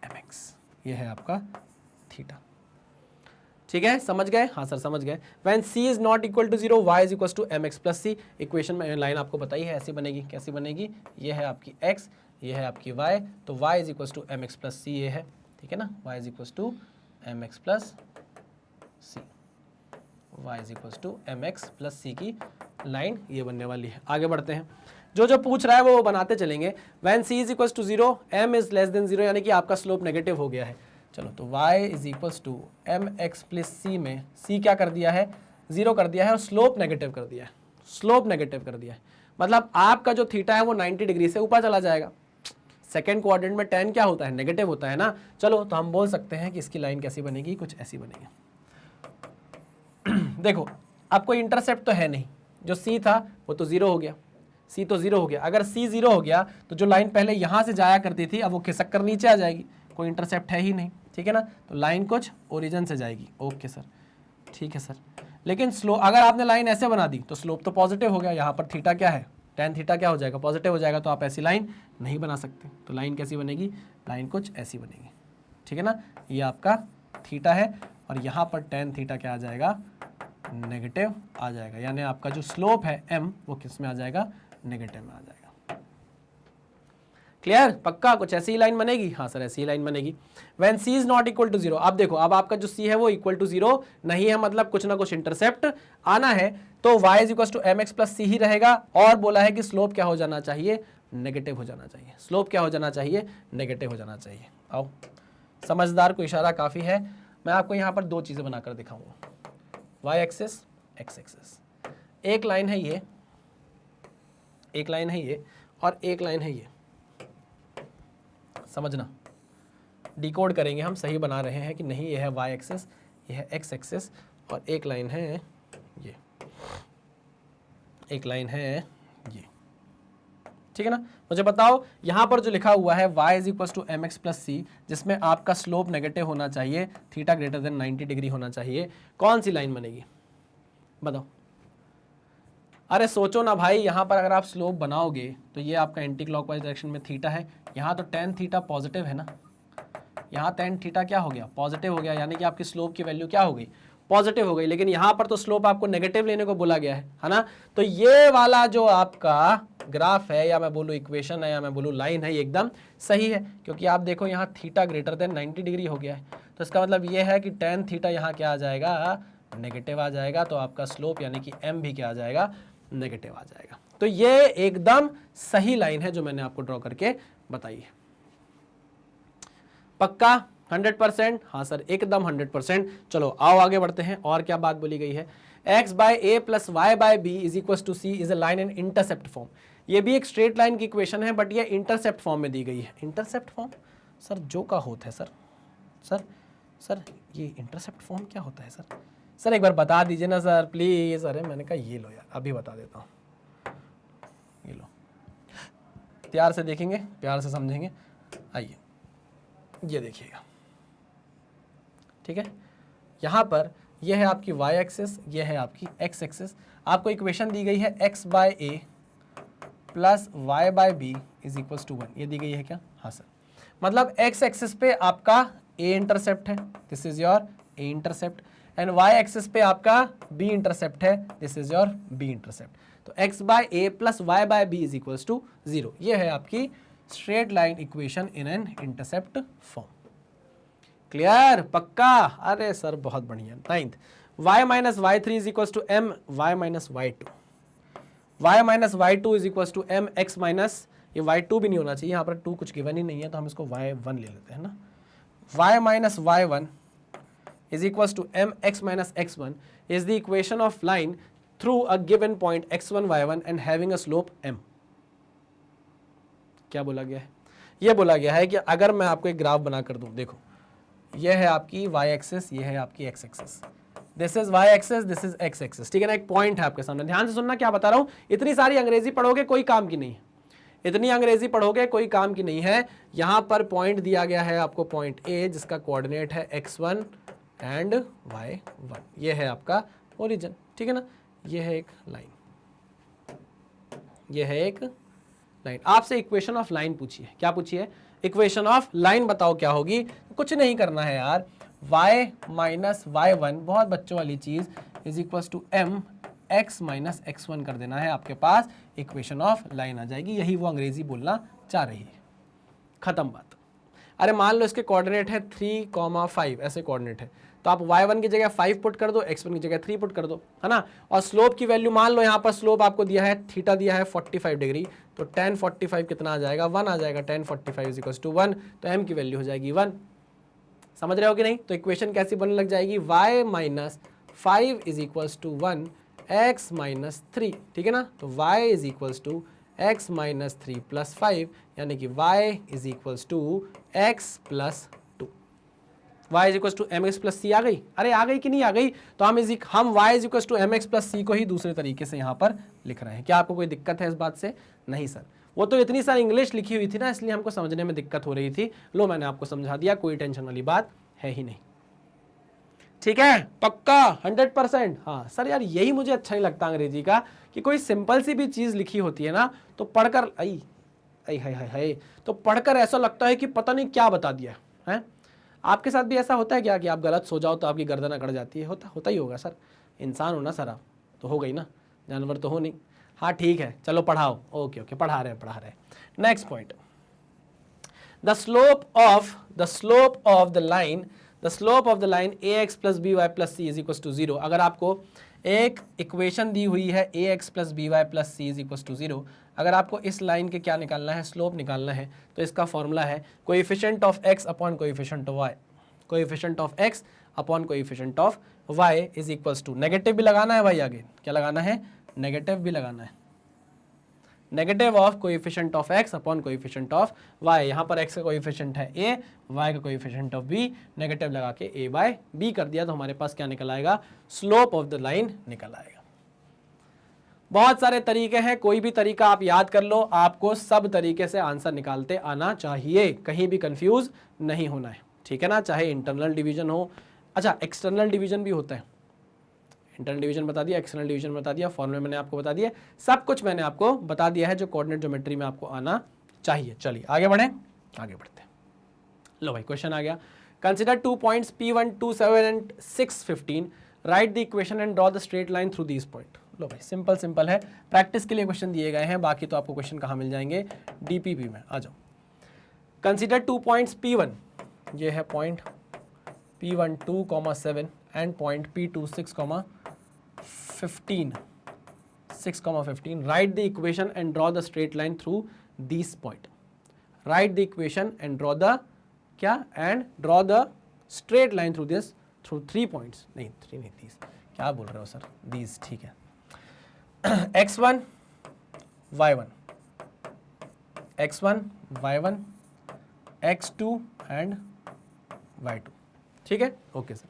M x, ये है आपका थीटा, ठीक है, समझ गए, हाँ सर समझ गए। When c is not equal to zero, y is equal to M x plus C, equation में लाइन आपको बताई है ऐसी बनेगी, कैसी बनेगी, ये है आपकी x, ये है आपकी y, तो y is equal to M x plus C ये है, ठीक है ना, y is equal to M x plus C, y is equal to M x plus C की लाइन ये बनने वाली है। आगे बढ़ते हैं, जो जो पूछ रहा है वो बनाते चलेंगे। When c is equal to zero, m is less than zero, यानी कि आपका स्लोप नेगेटिव हो गया है। चलो तो y is equals to M x plus C में c क्या कर दिया है, जीरो कर दिया है, और स्लोप नेगेटिव कर दिया है, मतलब आपका जो थीटा है वो 90 डिग्री से ऊपर चला जाएगा। सेकेंड क्वाड्रेंट में tan क्या होता है, नेगेटिव होता है ना। चलो तो हम बोल सकते हैं कि इसकी लाइन कैसी बनेगी, कुछ ऐसी बनेगी। देखो अब कोई इंटरसेप्ट तो है नहीं, जो c था वो तो जीरो हो गया, c तो जीरो हो गया, अगर c जीरो हो गया तो जो लाइन पहले यहाँ से जाया करती थी अब वो खिसक कर नीचे आ जाएगी, कोई इंटरसेप्ट है ही नहीं, ठीक है ना, तो लाइन कुछ ओरिजिन से जाएगी। ओके सर, ठीक है सर, लेकिन स्लो अगर आपने लाइन ऐसे बना दी तो स्लोप तो पॉजिटिव हो गया, यहाँ पर थीटा क्या है, tan थीटा क्या हो जाएगा, पॉजिटिव हो जाएगा, तो आप ऐसी लाइन नहीं बना सकते। तो लाइन कैसी बनेगी, लाइन कुछ ऐसी बनेगी, ठीक है ना, ये आपका थीटा है और यहाँ पर tan थीटा क्या आ जाएगा, नेगेटिव आ जाएगा, यानी आपका जो स्लोप है m वो किस में आ जाएगा, नेगेटिव में आ जाएगा। क्लियर, पक्का, कुछ ऐसी ही लाइन बनेगी, हाँ सर ऐसी ही लाइन बनेगी। When c is not equal to zero, अब देखो अब आपका जो c है वो इक्वल टू जीरो नहीं है, मतलब कुछ ना कुछ इंटरसेप्ट आना है, तो y is equal to M x plus C ही रहेगा, और बोला है कि स्लोप क्या हो जाना चाहिए, नेगेटिव हो जाना चाहिए, स्लोप क्या हो जाना चाहिए, नेगेटिव हो जाना चाहिए। आओ समझदार को इशारा काफ़ी है, मैं आपको यहाँ पर दो चीज़ें बनाकर दिखाऊंगा, y एक्सिस x एक्सिस, एक लाइन है ये, एक लाइन है ये, और एक लाइन है ये, समझना, डिकोड करेंगे हम, सही बना रहे हैं कि नहीं, ये है y एक्सिस, ये है x एक्सिस, और एक लाइन है ये, एक लाइन है ये, ठीक है ना। मुझे बताओ यहाँ पर जो लिखा हुआ है y is equal to M x plus C, जिसमें आपका स्लोप नेगेटिव होना चाहिए, थीटा ग्रेटर देन 90 डिग्री होना चाहिए, कौन सी लाइन बनेगी बताओ। अरे सोचो ना भाई, यहाँ पर अगर आप स्लोप बनाओगे तो ये आपका एंटी क्लॉकवाइज डायरेक्शन में थीटा है, यहाँ तो tan थीटा पॉजिटिव है ना, यहाँ tan थीटा क्या हो गया, पॉजिटिव हो गया, यानी कि आपकी स्लोप की वैल्यू क्या हो गई, पॉजिटिव हो गई, लेकिन यहाँ पर तो स्लोप आपको नेगेटिव लेने को बोला गया है ना। तो ये वाला जो आपका ग्राफ है, या मैं बोलूँ इक्वेशन है, या मैं बोलूँ लाइन है, ये एकदम सही है, क्योंकि आप देखो यहाँ थीटा ग्रेटर देन 90 डिग्री हो गया है, तो इसका मतलब ये है कि tan थीटा यहाँ क्या आ जाएगा, नेगेटिव आ जाएगा, तो आपका स्लोप यानी कि m भी क्या आ जाएगा, नेगेटिव आ जाएगा। तो ये एकदम सही लाइन है जो मैंने आपको ड्रॉ करके बताई है। पक्का 100%, हाँ सर एकदम 100%। चलो आओ आगे बढ़ते हैं, और क्या बात बोली गई है, x by a plus y by b is equal to c is a line in intercept form. ये भी एक स्ट्रेट लाइन की इक्वेशन है, बट ये इंटरसेप्ट फॉर्म में दी गई है। इंटरसेप्ट फॉर्म सर जो का होता है सर, सर सर ये इंटरसेप्ट फॉर्म क्या होता है सर, सर एक बार बता दीजिए ना सर प्लीज़। अरे मैंने कहा ये लो यार, अभी बता देता हूँ, ये लो, प्यार से देखेंगे, प्यार से समझेंगे। आइए ये देखिएगा, ठीक है, यहाँ पर यह है आपकी y एक्सिस, यह है आपकी x एक्सिस। आपको इक्वेशन दी गई है x by a plus y by b is equals to 1, ये दी गई है क्या, हाँ सर। मतलब x एक्सिस पे आपका a इंटरसेप्ट है, this is your a intercept, and y axis पे आपका b इंटरसेप्ट है, this is your b intercept. तो x by a plus y by b is equals to 0, ये है आपकी straight line equation in an intercept form. Clear, पक्का, अरे sir बहुत बढ़िया। 9th, y minus y three is equal to m y minus y two, y minus y two is equal to M x minus, ये y two भी नहीं होना चाहिए, यहाँ पर टू कुछ गिवन ही नहीं है तो हम इसको वाई वन ले लेते हैं ना, y minus y one is equals to mx minus x1 is the equation of line through a given point x1 y1 and having a slope m। क्या बोला गया है? ये बोला गया है कि अगर मैं आपको एक ग्राफ बना कर दूं, देखो ये है आपकी y एक्सिस, ये है आपकी x axis, this is y axis, this is x axis, ठीक है ना, एक पॉइंट है आपके सामने। ध्यान से सुनना क्या बता रहा हूं, इतनी सारी अंग्रेजी पढ़ोगे कोई काम की नहीं है, इतनी अंग्रेजी पढ़ोगे कोई काम की नहीं है। यहां पर पॉइंट दिया गया है आपको पॉइंट A जिसका कोऑर्डिनेट है x1 एंड y1, ये है आपका ओरिजिन, ठीक है ना, ये है एक लाइन, ये है एक लाइन। आपसे इक्वेशन ऑफ लाइन पूछिए, क्या पूछिए? इक्वेशन ऑफ लाइन बताओ क्या होगी? कुछ नहीं करना है यार, y माइनस वाई वन, बहुत बच्चों वाली चीज, is equal to m x minus x1 कर देना है, आपके पास इक्वेशन ऑफ लाइन आ जाएगी। यही वो अंग्रेजी बोलना चाह रही है, खत्म बात। अरे मान लो इसके कोऑर्डिनेट है 3,5, ऐसे कोऑर्डिनेट है, तो आप y1 की जगह 5 पुट कर दो, x1 की जगह 3 पुट कर दो, है ना। और स्लोप की वैल्यू मान लो, यहाँ पर स्लोप आपको दिया है, थीटा दिया है 45 डिग्री, तो tan 45 कितना आ जाएगा? 1 आ जाएगा। tan 45 इज इक्वल टू 1, तो m की वैल्यू हो जाएगी 1। समझ रहे हो कि नहीं? तो इक्वेशन कैसी बनने लग जाएगी? y minus 5 is equal to 1 x minus 3, ठीक है ना। तो y is equal to x minus 3 plus 5, यानी कि y is equal to x plus 2, y is equal to M x plus C. आ गई? अरे आ गई कि नहीं आ गई? तो हम y is equal to M x plus C को ही दूसरे तरीके से यहाँ पर लिख रहे हैं। क्या आपको कोई दिक्कत है इस बात से? नहीं सर, वो तो इतनी सारी इंग्लिश लिखी हुई थी ना, इसलिए हमको समझने में दिक्कत हो रही थी। लो मैंने आपको समझा दिया, कोई टेंशन वाली बात है ही नहीं, ठीक है, पक्का 100%। हाँ सर यार, यही मुझे अच्छा नहीं लगता अंग्रेजी का, कि कोई सिंपल सी भी चीज़ लिखी होती है ना, तो पढ़कर आई आई हाय हाय हाय, तो पढ़कर ऐसा लगता है कि पता नहीं क्या बता दिया है। आपके साथ भी ऐसा होता है क्या कि आप गलत सो जाओ तो आपकी गर्दन अकड़ जाती है? होता ही होगा सर, इंसान हो ना सर, आप तो हो गई ना, जानवर तो हो नहीं। हाँ ठीक है, चलो पढ़ाओ। ओके ओके, पढ़ा रहे हैं। Next point, the slope of the line, the slope of the line ax plus b y plus c is equal to 0। अगर आपको एक इक्वेशन दी हुई है ax plus b y plus c is equal to 0, अगर आपको इस line के क्या निकालना है? स्लोप निकालना है, तो इसका फॉर्मूला है coefficient of x upon coefficient of y, coefficient of x upon coefficient of y is equal to, negative भी लगाना है भाई, आगे क्या लगाना है? नेगेटिव भी लगाना है, negative of coefficient of x upon coefficient of y। यहाँ पर x का कोएफिशिएंट है a, y का कोएफिशिएंट ऑफ b, नेगेटिव लगा के a बाय b कर दिया, तो हमारे पास क्या निकल आएगा? स्लोप ऑफ द लाइन निकल आएगा। बहुत सारे तरीके हैं, कोई भी तरीका आप याद कर लो, आपको सब तरीके से आंसर निकालते आना चाहिए, कहीं भी कंफ्यूज नहीं होना है, ठीक है ना। चाहे इंटरनल डिवीजन हो, अच्छा एक्सटर्नल डिवीजन भी होता है, इंटरनल डिवीजन बता दिया, एक्सटर्नल डिवीजन बता दिया, फॉर्मूले मैंने आपको बता दिया, सब कुछ मैंने आपको बता दिया है जो कोऑर्डिनेट ज्योमेट्री में आपको आना चाहिए। चलिए आगे बढ़ते हैं। लो भाई क्वेश्चन आ गया, consider 2 points P1, 2, 7 and 6, 15, right the equation and draw the straight line through these point. लो भाई सिंपल है, प्रैक्टिस के लिए क्वेश्चन दिए गए हैं, बाकी तो आपको क्वेश्चन कहाँ मिल जाएंगे? DPP में। आ जाओ, कंसिडर 2 पॉइंट्स P1, ये है point P1 2,7 and point P2 6,15, right the equation and draw the straight line through this point. Right the equation and draw the draw the straight line through this, through 3 points, नहीं 3 नहीं, these, क्या बोल रहे हो sir? these, ठीक है। x1 y1, x1 y1, x2 and y2, ठीक है। ओके सर,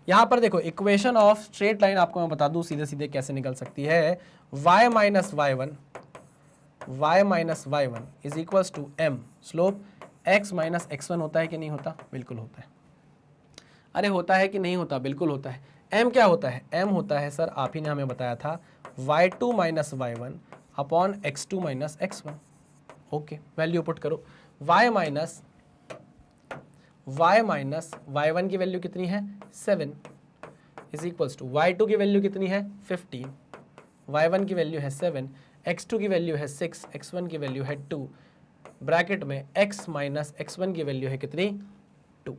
यहाँ पर देखो इक्वेशन ऑफ स्ट्रेट लाइन आपको मैं बता दूं सीधे सीधे कैसे निकल सकती है। y minus y one is equals to m, slope x minus x1 होता है कि नहीं होता? बिल्कुल होता है। अरे होता है कि नहीं होता? बिल्कुल होता है। m क्या होता है? m होता है सर, आप ही ने हमें बताया था, y2 minus y1 upon x2 minus x1। Okay, value put करो, y माइनस y1 की वैल्यू कितनी है? 7 इज इक्वल्स टू y2 की वैल्यू कितनी है? 15, y1 की वैल्यू है 7, x2 की वैल्यू है 6, x1 की वैल्यू है 2, ब्रैकेट में x माइनस x1 की वैल्यू है कितनी? 2।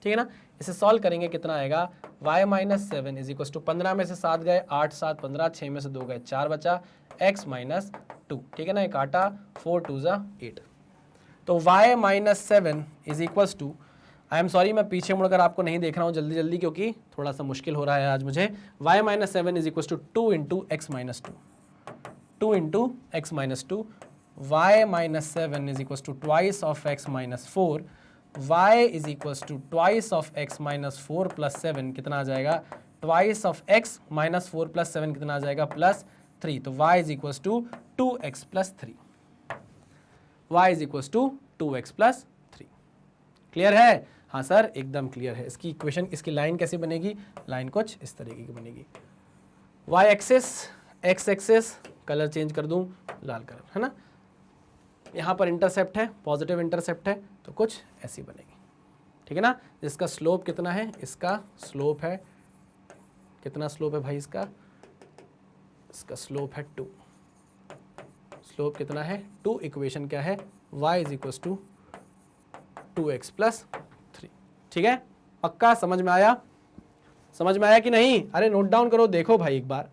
ठीक है ना। इसे सॉल्व करेंगे कितना आएगा, y minus 7 is equal to 15 में से 7 गए 8 7 15, 6 में से 2 गए 4 बचा, x माइनस 2, ठीक है ना, एक काटा 4 2 ज़ा 8। तो y minus 7 is equal to, I am sorry मैं पीछे मुड़कर आपको नहीं देख रहा हूँ जल्दी जल्दी क्योंकि थोड़ा सा मुश्किल हो रहा है आज मुझे। y minus 7 is equal to 2 into x minus 2, 2 into x minus 2, y minus 7 is equal to twice of x minus 4, y is equal to twice of x minus 4 plus 7 कितना आ जाएगा, twice of x minus 4 plus 7 कितना आ जाएगा, plus 3। तो y is equal to 2x plus 3, y is equal to 2x plus 3। Clear है? हाँ sir एकदम क्लियर है। इसकी इक्वेशन, इसकी लाइन कैसी बनेगी, लाइन कुछ इस तरीके की बनेगी, y axis x axis colour change कर दूं लाल कलर, है ना, यहाँ पर इंटरसेप्ट है, पॉजिटिव इंटरसेप्ट है, तो कुछ ऐसी बनेगी, ठीक है ना। जिसका स्लोप कितना है, इसका स्लोप है कितना, स्लोप है भाई इसका स्लोप है 2, स्लोप कितना है 2, इक्वेशन क्या है, y is equal to 2x plus 3, ठीक है। पक्का समझ में आया, समझ में आया कि नहीं, अरे नोट डाउन करो, देखो भाई एक बार।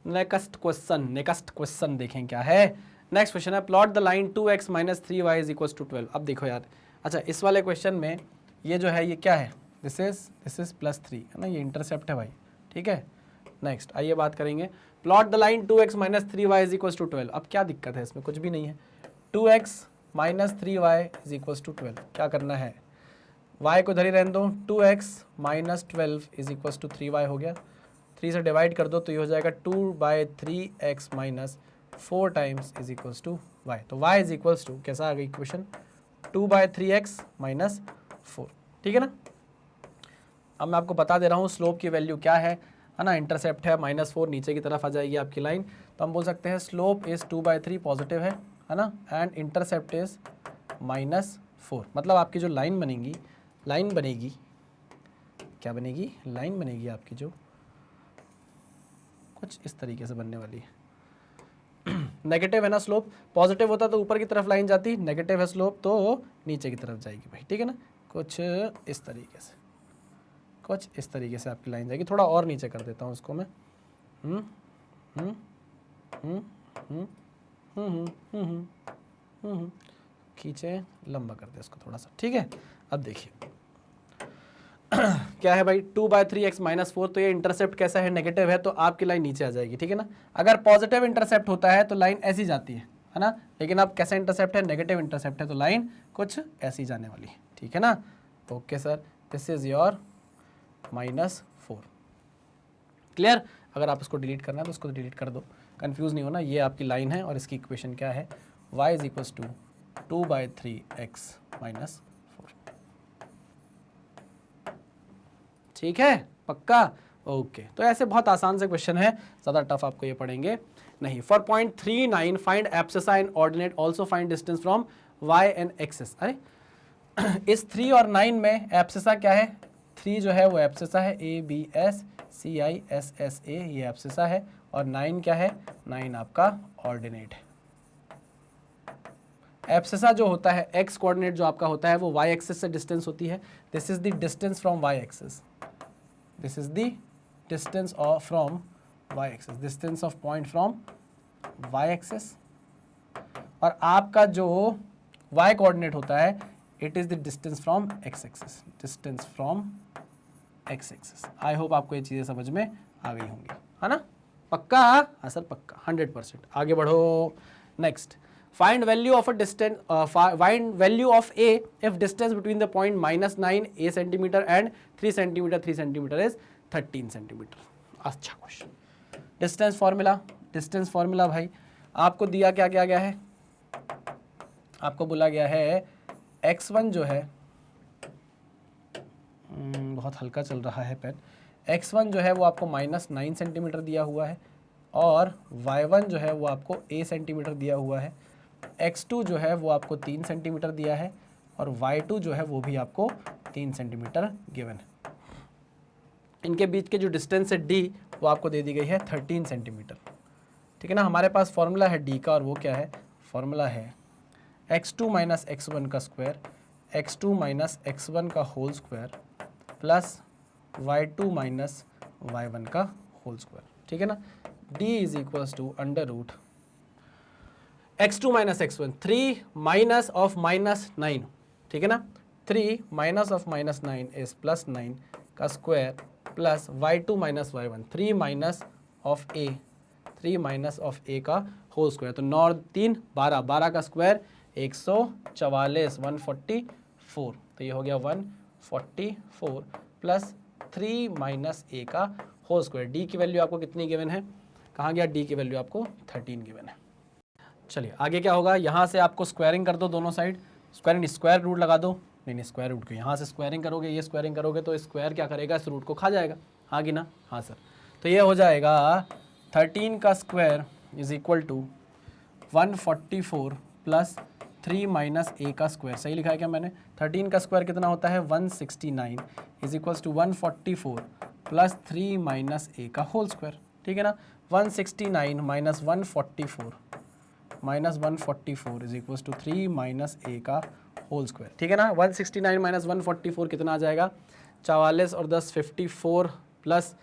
नेक्स्ट क्वेश्चन देखें क्या है। नेक्स्ट क्वेश्चन है, plot the line 2x minus 3y is equal to 12। अब देखो यार, अच्छा इस वाले क्वेश्चन में ये जो है ये क्या है, दिस इज प्लस 3 है ना, ये इंटरसेप्ट है भाई, ठीक है। नेक्स्ट आइए बात करेंगे, plot the line 2x minus 3y is equal to 12। अब क्या दिक्कत है इसमें, कुछ भी नहीं है, 2x minus 3y is equal to 12। क्या करना है, y को इधर ही रहने दो, 2x minus 12 is equal to 3y हो गया, 3 से डिवाइड कर दो तो ये हो जाएगा 2/3x minus 4 times is equals to y। तो y इज इक्वल्स टू कैसा आ गई इक्वेशन, 2/3x माइनस 4, ठीक है ना। अब मैं आपको बता दे रहा हूँ स्लोप की वैल्यू क्या है ना, इंटरसेप्ट है -4, नीचे की तरफ आ जाएगी आपकी लाइन, तो हम बोल सकते हैं स्लोप इज 2/3 पॉजिटिव है ना, एंड इंटरसेप्ट इज -4। मतलब आपकी जो लाइन बनेगी क्या बनेगी, लाइन बनेगी आपकी जो कुछ इस तरीके से बनने वाली है। नेगेटिव है ना स्लोप, पॉजिटिव होता तो ऊपर की तरफ लाइन जाती, नेगेटिव है स्लोप तो नीचे की तरफ जाएगी भाई, ठीक है ना। कुछ इस तरीके से आपकी लाइन जाएगी। थोड़ा और नीचे कर देता हूँ उसको मैं, खींचे लंबा कर दे इसको थोड़ा सा, ठीक है। अब देखिए क्या है भाई, 2/3x माइनस 4, तो ये इंटरसेप्ट कैसा है, नेगेटिव है, तो आपकी लाइन नीचे आ जाएगी, ठीक है ना। अगर पॉजिटिव इंटरसेप्ट होता है तो लाइन ऐसी जाती है ना, लेकिन अब कैसा इंटरसेप्ट है, नेगेटिव इंटरसेप्ट है, तो लाइन कुछ ऐसी जाने वाली है, ठीक है ना। Okay sir, this is your -4। Clear? अगर आप इसको डिलीट करना है तो उसको डिलीट कर दो, कंफ्यूज नहीं होना। ये आपकी लाइन है और इसकी इक्वेशन क्या है, y is equals to 2/3x minus 4, ठीक है, पक्का। ओके, तो ऐसे बहुत आसान से क्वेश्चन है, ज़्यादा टफ आपको ये पढ़ेंगे नहीं। For point 39 find abscissa and ordinate, also find distance from y and axis. अरे इस 3 और 9 में एब्सिसा क्या है, 3 जो है वो एब्सिसा है, ABS CISSA, ये एब्सिसा है, और 9 क्या है, 9 आपका ऑर्डिनेट है। एब्सिसा जो होता है, एक्स कोऑर्डिनेट जो आपका होता है वो y एक्सिस से डिस्टेंस होती है, this is the distance from y axis, this is the distance of from y axis, distance of point from y axis. और आपका जो y कोऑर्डिनेट होता है, it is the distance from x axis, distance from x axis. I hope आपको ये चीज़ें समझ में आ गई होंगी, है ना, पक्का। हाँ सर पक्का, 100%। आगे बढ़ो। Next, find value of a distance, find value of a if distance between the point -9 a centimeter and 3 centimeter is 13 centimeter। अच्छा क्वेश्चन। डिस्टेंस फार्मूला भाई आपको दिया क्या गया है, आपको बोला गया है x1 जो है, बहुत हल्का चल रहा है पेन, x1 जो है वो आपको -9 सेंटीमीटर दिया हुआ है, और y1 जो है वो आपको a सेंटीमीटर दिया हुआ है, x2 जो है वो आपको 3 सेंटीमीटर दिया है, और y2 जो है वो भी आपको 3 सेंटीमीटर गिवन है। इनके बीच के जो डिस्टेंस है d वो आपको दे दी गई है 13 सेंटीमीटर, ठीक है ना। हमारे पास फॉर्मूला है d का, और वो क्या है, फॉर्मूला है x2 माइनस x1 का स्क्वायर, x2 माइनस x1 का whole square plus y2 minus y1 का होल स्क्वायर, ठीक है ना। d is equals to under root x2 minus x1, 3 minus of minus 9, ठीक है ना। 3 minus of minus 9 is plus 9 का square plus y2 minus y1, 3 minus of a, 3 minus of a का whole square. तो 9 और 3 12, 12 का स्क्वायर 144, 144, तो ये हो गया 144 प्लस 3 माइनस a का होल स्क्वायर। d की वैल्यू आपको कितनी गिवन है, कहाँ गया, d की वैल्यू आपको 13 गिवन है। चलिए आगे क्या होगा, यहाँ से आपको स्क्वायरिंग कर दो दोनों साइड, स्क्वायरिंग स्क्वायर रूट लगा दो, नहीं स्क्वायर रूट को यहाँ से स्क्वायरिंग करोगे, ये स्क्वायरिंग करोगे तो स्क्वायर क्या करेगा, इस रूट को खा जाएगा, हाँ कि ना, हाँ सर। तो ये हो जाएगा 13 का square is equal to 144 plus 3 minus a का स्क्वायर, सही लिखा है क्या मैंने। 13 का स्क्वायर कितना होता है 169 is equals to 144 plus 3 minus a का होल स्क्वायर, ठीक है ना। 169 minus 144 minus 144 is equals to 3 minus a का होल स्क्वायर, ठीक है ना। 169 माइनस 144 कितना आ जाएगा, 44 और 10 54 प्लस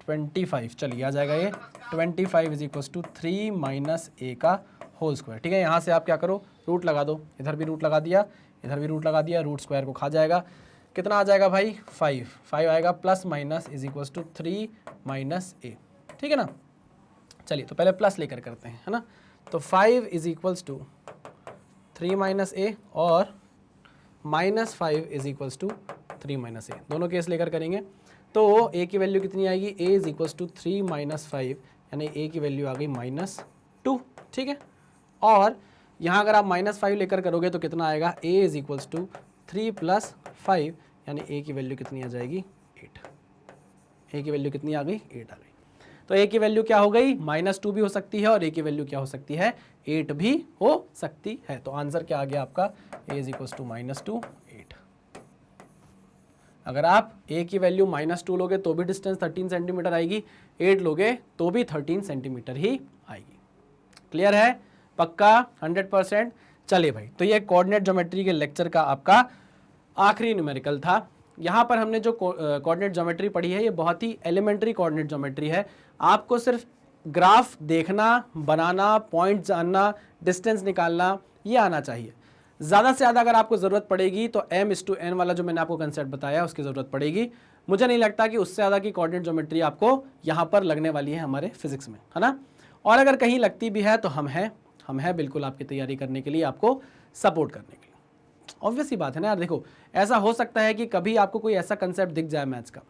25, चलिए आ जाएगा ये 25 is equals to 3 minus a का होल स्क्वायर, ठीक है। यहाँ से आप क्या करो, रूट लगा दो, इधर भी रूट लगा दिया, इधर भी रूट लगा दिया, रूट स्क्वायर को खा जाएगा, कितना आ जाएगा भाई 5 आएगा, plus minus is equals to 3 minus a, ठीक है ना। चलिए तो पहले प्लस लेकर करते हैं, है ना। तो 5 is equals to 3 minus a और minus 5 is equals to 3 minus a, दोनों केस लेकर करेंगे तो a की वैल्यू कितनी आएगी, a is equals to 3 minus 5, यानी a की वैल्यू आ गई -2, ठीक है। और यहाँ अगर आप -5 लेकर करोगे तो कितना आएगा, a is equals to 3 plus 5, यानी a की वैल्यू कितनी आ जाएगी 8, a की वैल्यू कितनी आ गई 8 आ गई। तो a की वैल्यू क्या हो गई, -2 भी हो सकती है और a की वैल्यू क्या हो सकती है 8 भी हो सकती है। तो आंसर क्या आ गया आपका, a इज इक्वल्स टू -2 8। अगर आप a की वैल्यू -2 लोगे तो भी डिस्टेंस 13 सेंटीमीटर आएगी, 8 लोगे तो भी 13 सेंटीमीटर ही आएगी। क्लियर है, पक्का 100%। चलिए भाई, तो ये कोऑर्डिनेट ज्योमेट्री के लेक्चर का आपका आखिरी न्यूमेरिकल था। यहाँ पर हमने जो कोऑर्डिनेट ज्योमेट्री पढ़ी है ये बहुत ही एलिमेंट्री कोऑर्डिनेट ज्योमेट्री है। आपको सिर्फ ग्राफ देखना, बनाना, पॉइंट जानना, डिस्टेंस निकालना, ये आना चाहिए। ज़्यादा से ज़्यादा अगर आपको ज़रूरत पड़ेगी तो m/n वाला जो मैंने आपको कंसेप्ट बताया उसकी ज़रूरत पड़ेगी। मुझे नहीं लगता कि उससे ज़्यादा की कोऑर्डिनेट ज्योमेट्री आपको यहाँ पर लगने वाली है हमारे फिजिक्स में, है ना। और अगर कहीं लगती भी है तो हम हैं बिल्कुल आपकी तैयारी करने के लिए, आपको सपोर्ट करने के लिए। ऑब्वियस ही बात है ना यार। देखो, ऐसा हो सकता है कि कभी आपको कोई ऐसा कंसेप्ट दिख जाए मैथ्स का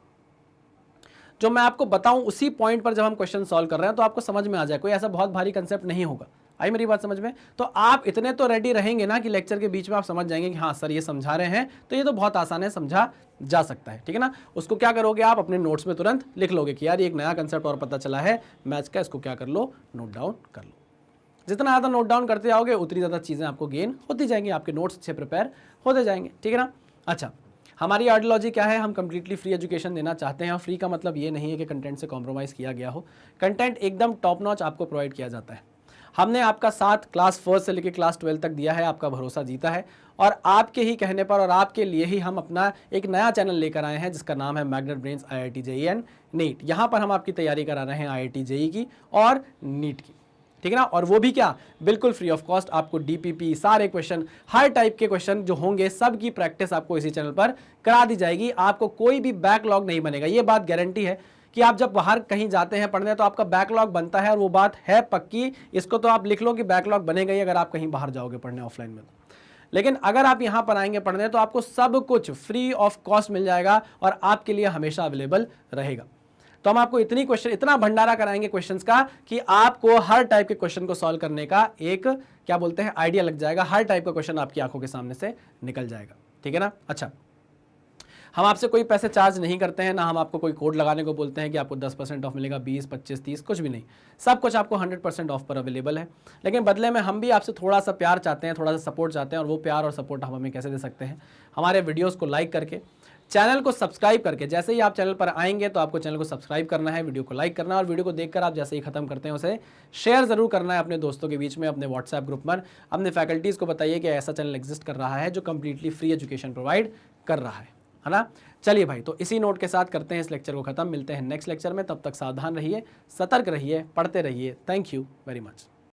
जो मैं आपको बताऊं, उसी पॉइंट पर जब हम क्वेश्चन सॉल्व कर रहे हैं तो आपको समझ में आ जाए, कोई ऐसा बहुत भारी कंसेप्ट नहीं होगा। आई मेरी बात समझ में? तो आप इतने तो रेडी रहेंगे ना कि लेक्चर के बीच में आप समझ जाएंगे कि हाँ सर ये समझा रहे हैं तो ये तो बहुत आसान है, समझा जा सकता है, ठीक है ना। उसको क्या करोगे आप, अपने नोट्स में तुरंत लिख लोगे कि यार ये एक नया कंसेप्ट और पता चला है मैथ्स का, इसको क्या कर लो, नोट डाउन कर लो। जितना ज़्यादा नोट डाउन करते जाओगे उतनी ज़्यादा चीज़ें आपको गेन होती जाएंगी, आपके नोट्स अच्छे प्रिपेयर होते जाएंगे, ठीक है ना। अच्छा, हमारी आइडियोलॉजी क्या है, हम कंप्लीटली फ्री एजुकेशन देना चाहते हैं। और फ्री का मतलब ये नहीं है कि कंटेंट से कॉम्प्रोमाइज़ किया गया हो, कंटेंट एकदम टॉप नॉच आपको प्रोवाइड किया जाता है। हमने आपका साथ क्लास 1 से लेकर क्लास 12 तक दिया है, आपका भरोसा जीता है और आपके ही कहने पर और आपके लिए ही हम अपना एक नया चैनल लेकर आए हैं जिसका नाम है Magnet Brains IIT JEE and NEET. यहाँ पर हम आपकी तैयारी करा रहे हैं IIT JEE की और नीट की, ठीक है ना। और वो भी क्या, बिल्कुल फ्री ऑफ कॉस्ट। आपको DPP सारे क्वेश्चन, हर टाइप के क्वेश्चन जो होंगे सब की प्रैक्टिस आपको इसी चैनल पर करा दी जाएगी। आपको कोई भी बैकलॉग नहीं बनेगा, ये बात गारंटी है कि आप जब बाहर कहीं जाते हैं पढ़ने तो आपका बैकलॉग बनता है और वो बात है पक्की। इसको तो आप लिख लो कि बैकलॉग बनेगा ही अगर आप कहीं बाहर जाओगे पढ़ने ऑफलाइन में। लेकिन अगर आप यहाँ पर आएंगे पढ़ने तो आपको सब कुछ फ्री ऑफ कॉस्ट मिल जाएगा और आपके लिए हमेशा अवेलेबल रहेगा। तो हम आपको इतना भंडारा कराएंगे क्वेश्चंस का कि आपको हर टाइप के क्वेश्चन को सॉल्व करने का एक क्या बोलते हैं आइडिया लग जाएगा। हर टाइप का क्वेश्चन आपकी आंखों के सामने से निकल जाएगा, ठीक है ना। अच्छा, हम आपसे कोई पैसे चार्ज नहीं करते हैं, ना हम आपको कोई कोड लगाने को बोलते हैं कि आपको 10% ऑफ मिलेगा, 20, 25, 30, कुछ भी नहीं। सब कुछ आपको 100% ऑफ पर अवेलेबल है। लेकिन बदले में हम भी आपसे थोड़ा सा प्यार चाहते हैं, थोड़ा सा सपोर्ट चाहते हैं। और वो प्यार और सपोर्ट हम हमें कैसे दे सकते हैं, हमारे वीडियोज़ को लाइक करके, चैनल को सब्सक्राइब करके, जैसे ही आप चैनल पर आएंगे तो आपको चैनल को सब्सक्राइब करना है, वीडियो को लाइक करना है और वीडियो को देखकर आप जैसे ही खत्म करते हैं उसे शेयर जरूर करना है अपने दोस्तों के बीच में, अपने व्हाट्सएप ग्रुप में। अपने फैकल्टीज़ को बताइए कि ऐसा चैनल एग्जिस्ट कर रहा है जो कंप्लीटली फ्री एजुकेशन प्रोवाइड कर रहा है ना। चलिए भाई, तो इसी नोट के साथ करते हैं इस लेक्चर को खत्म। मिलते हैं नेक्स्ट लेक्चर में, तब तक सावधान रहिए, सतर्क रहिए, पढ़ते रहिए। Thank you very much.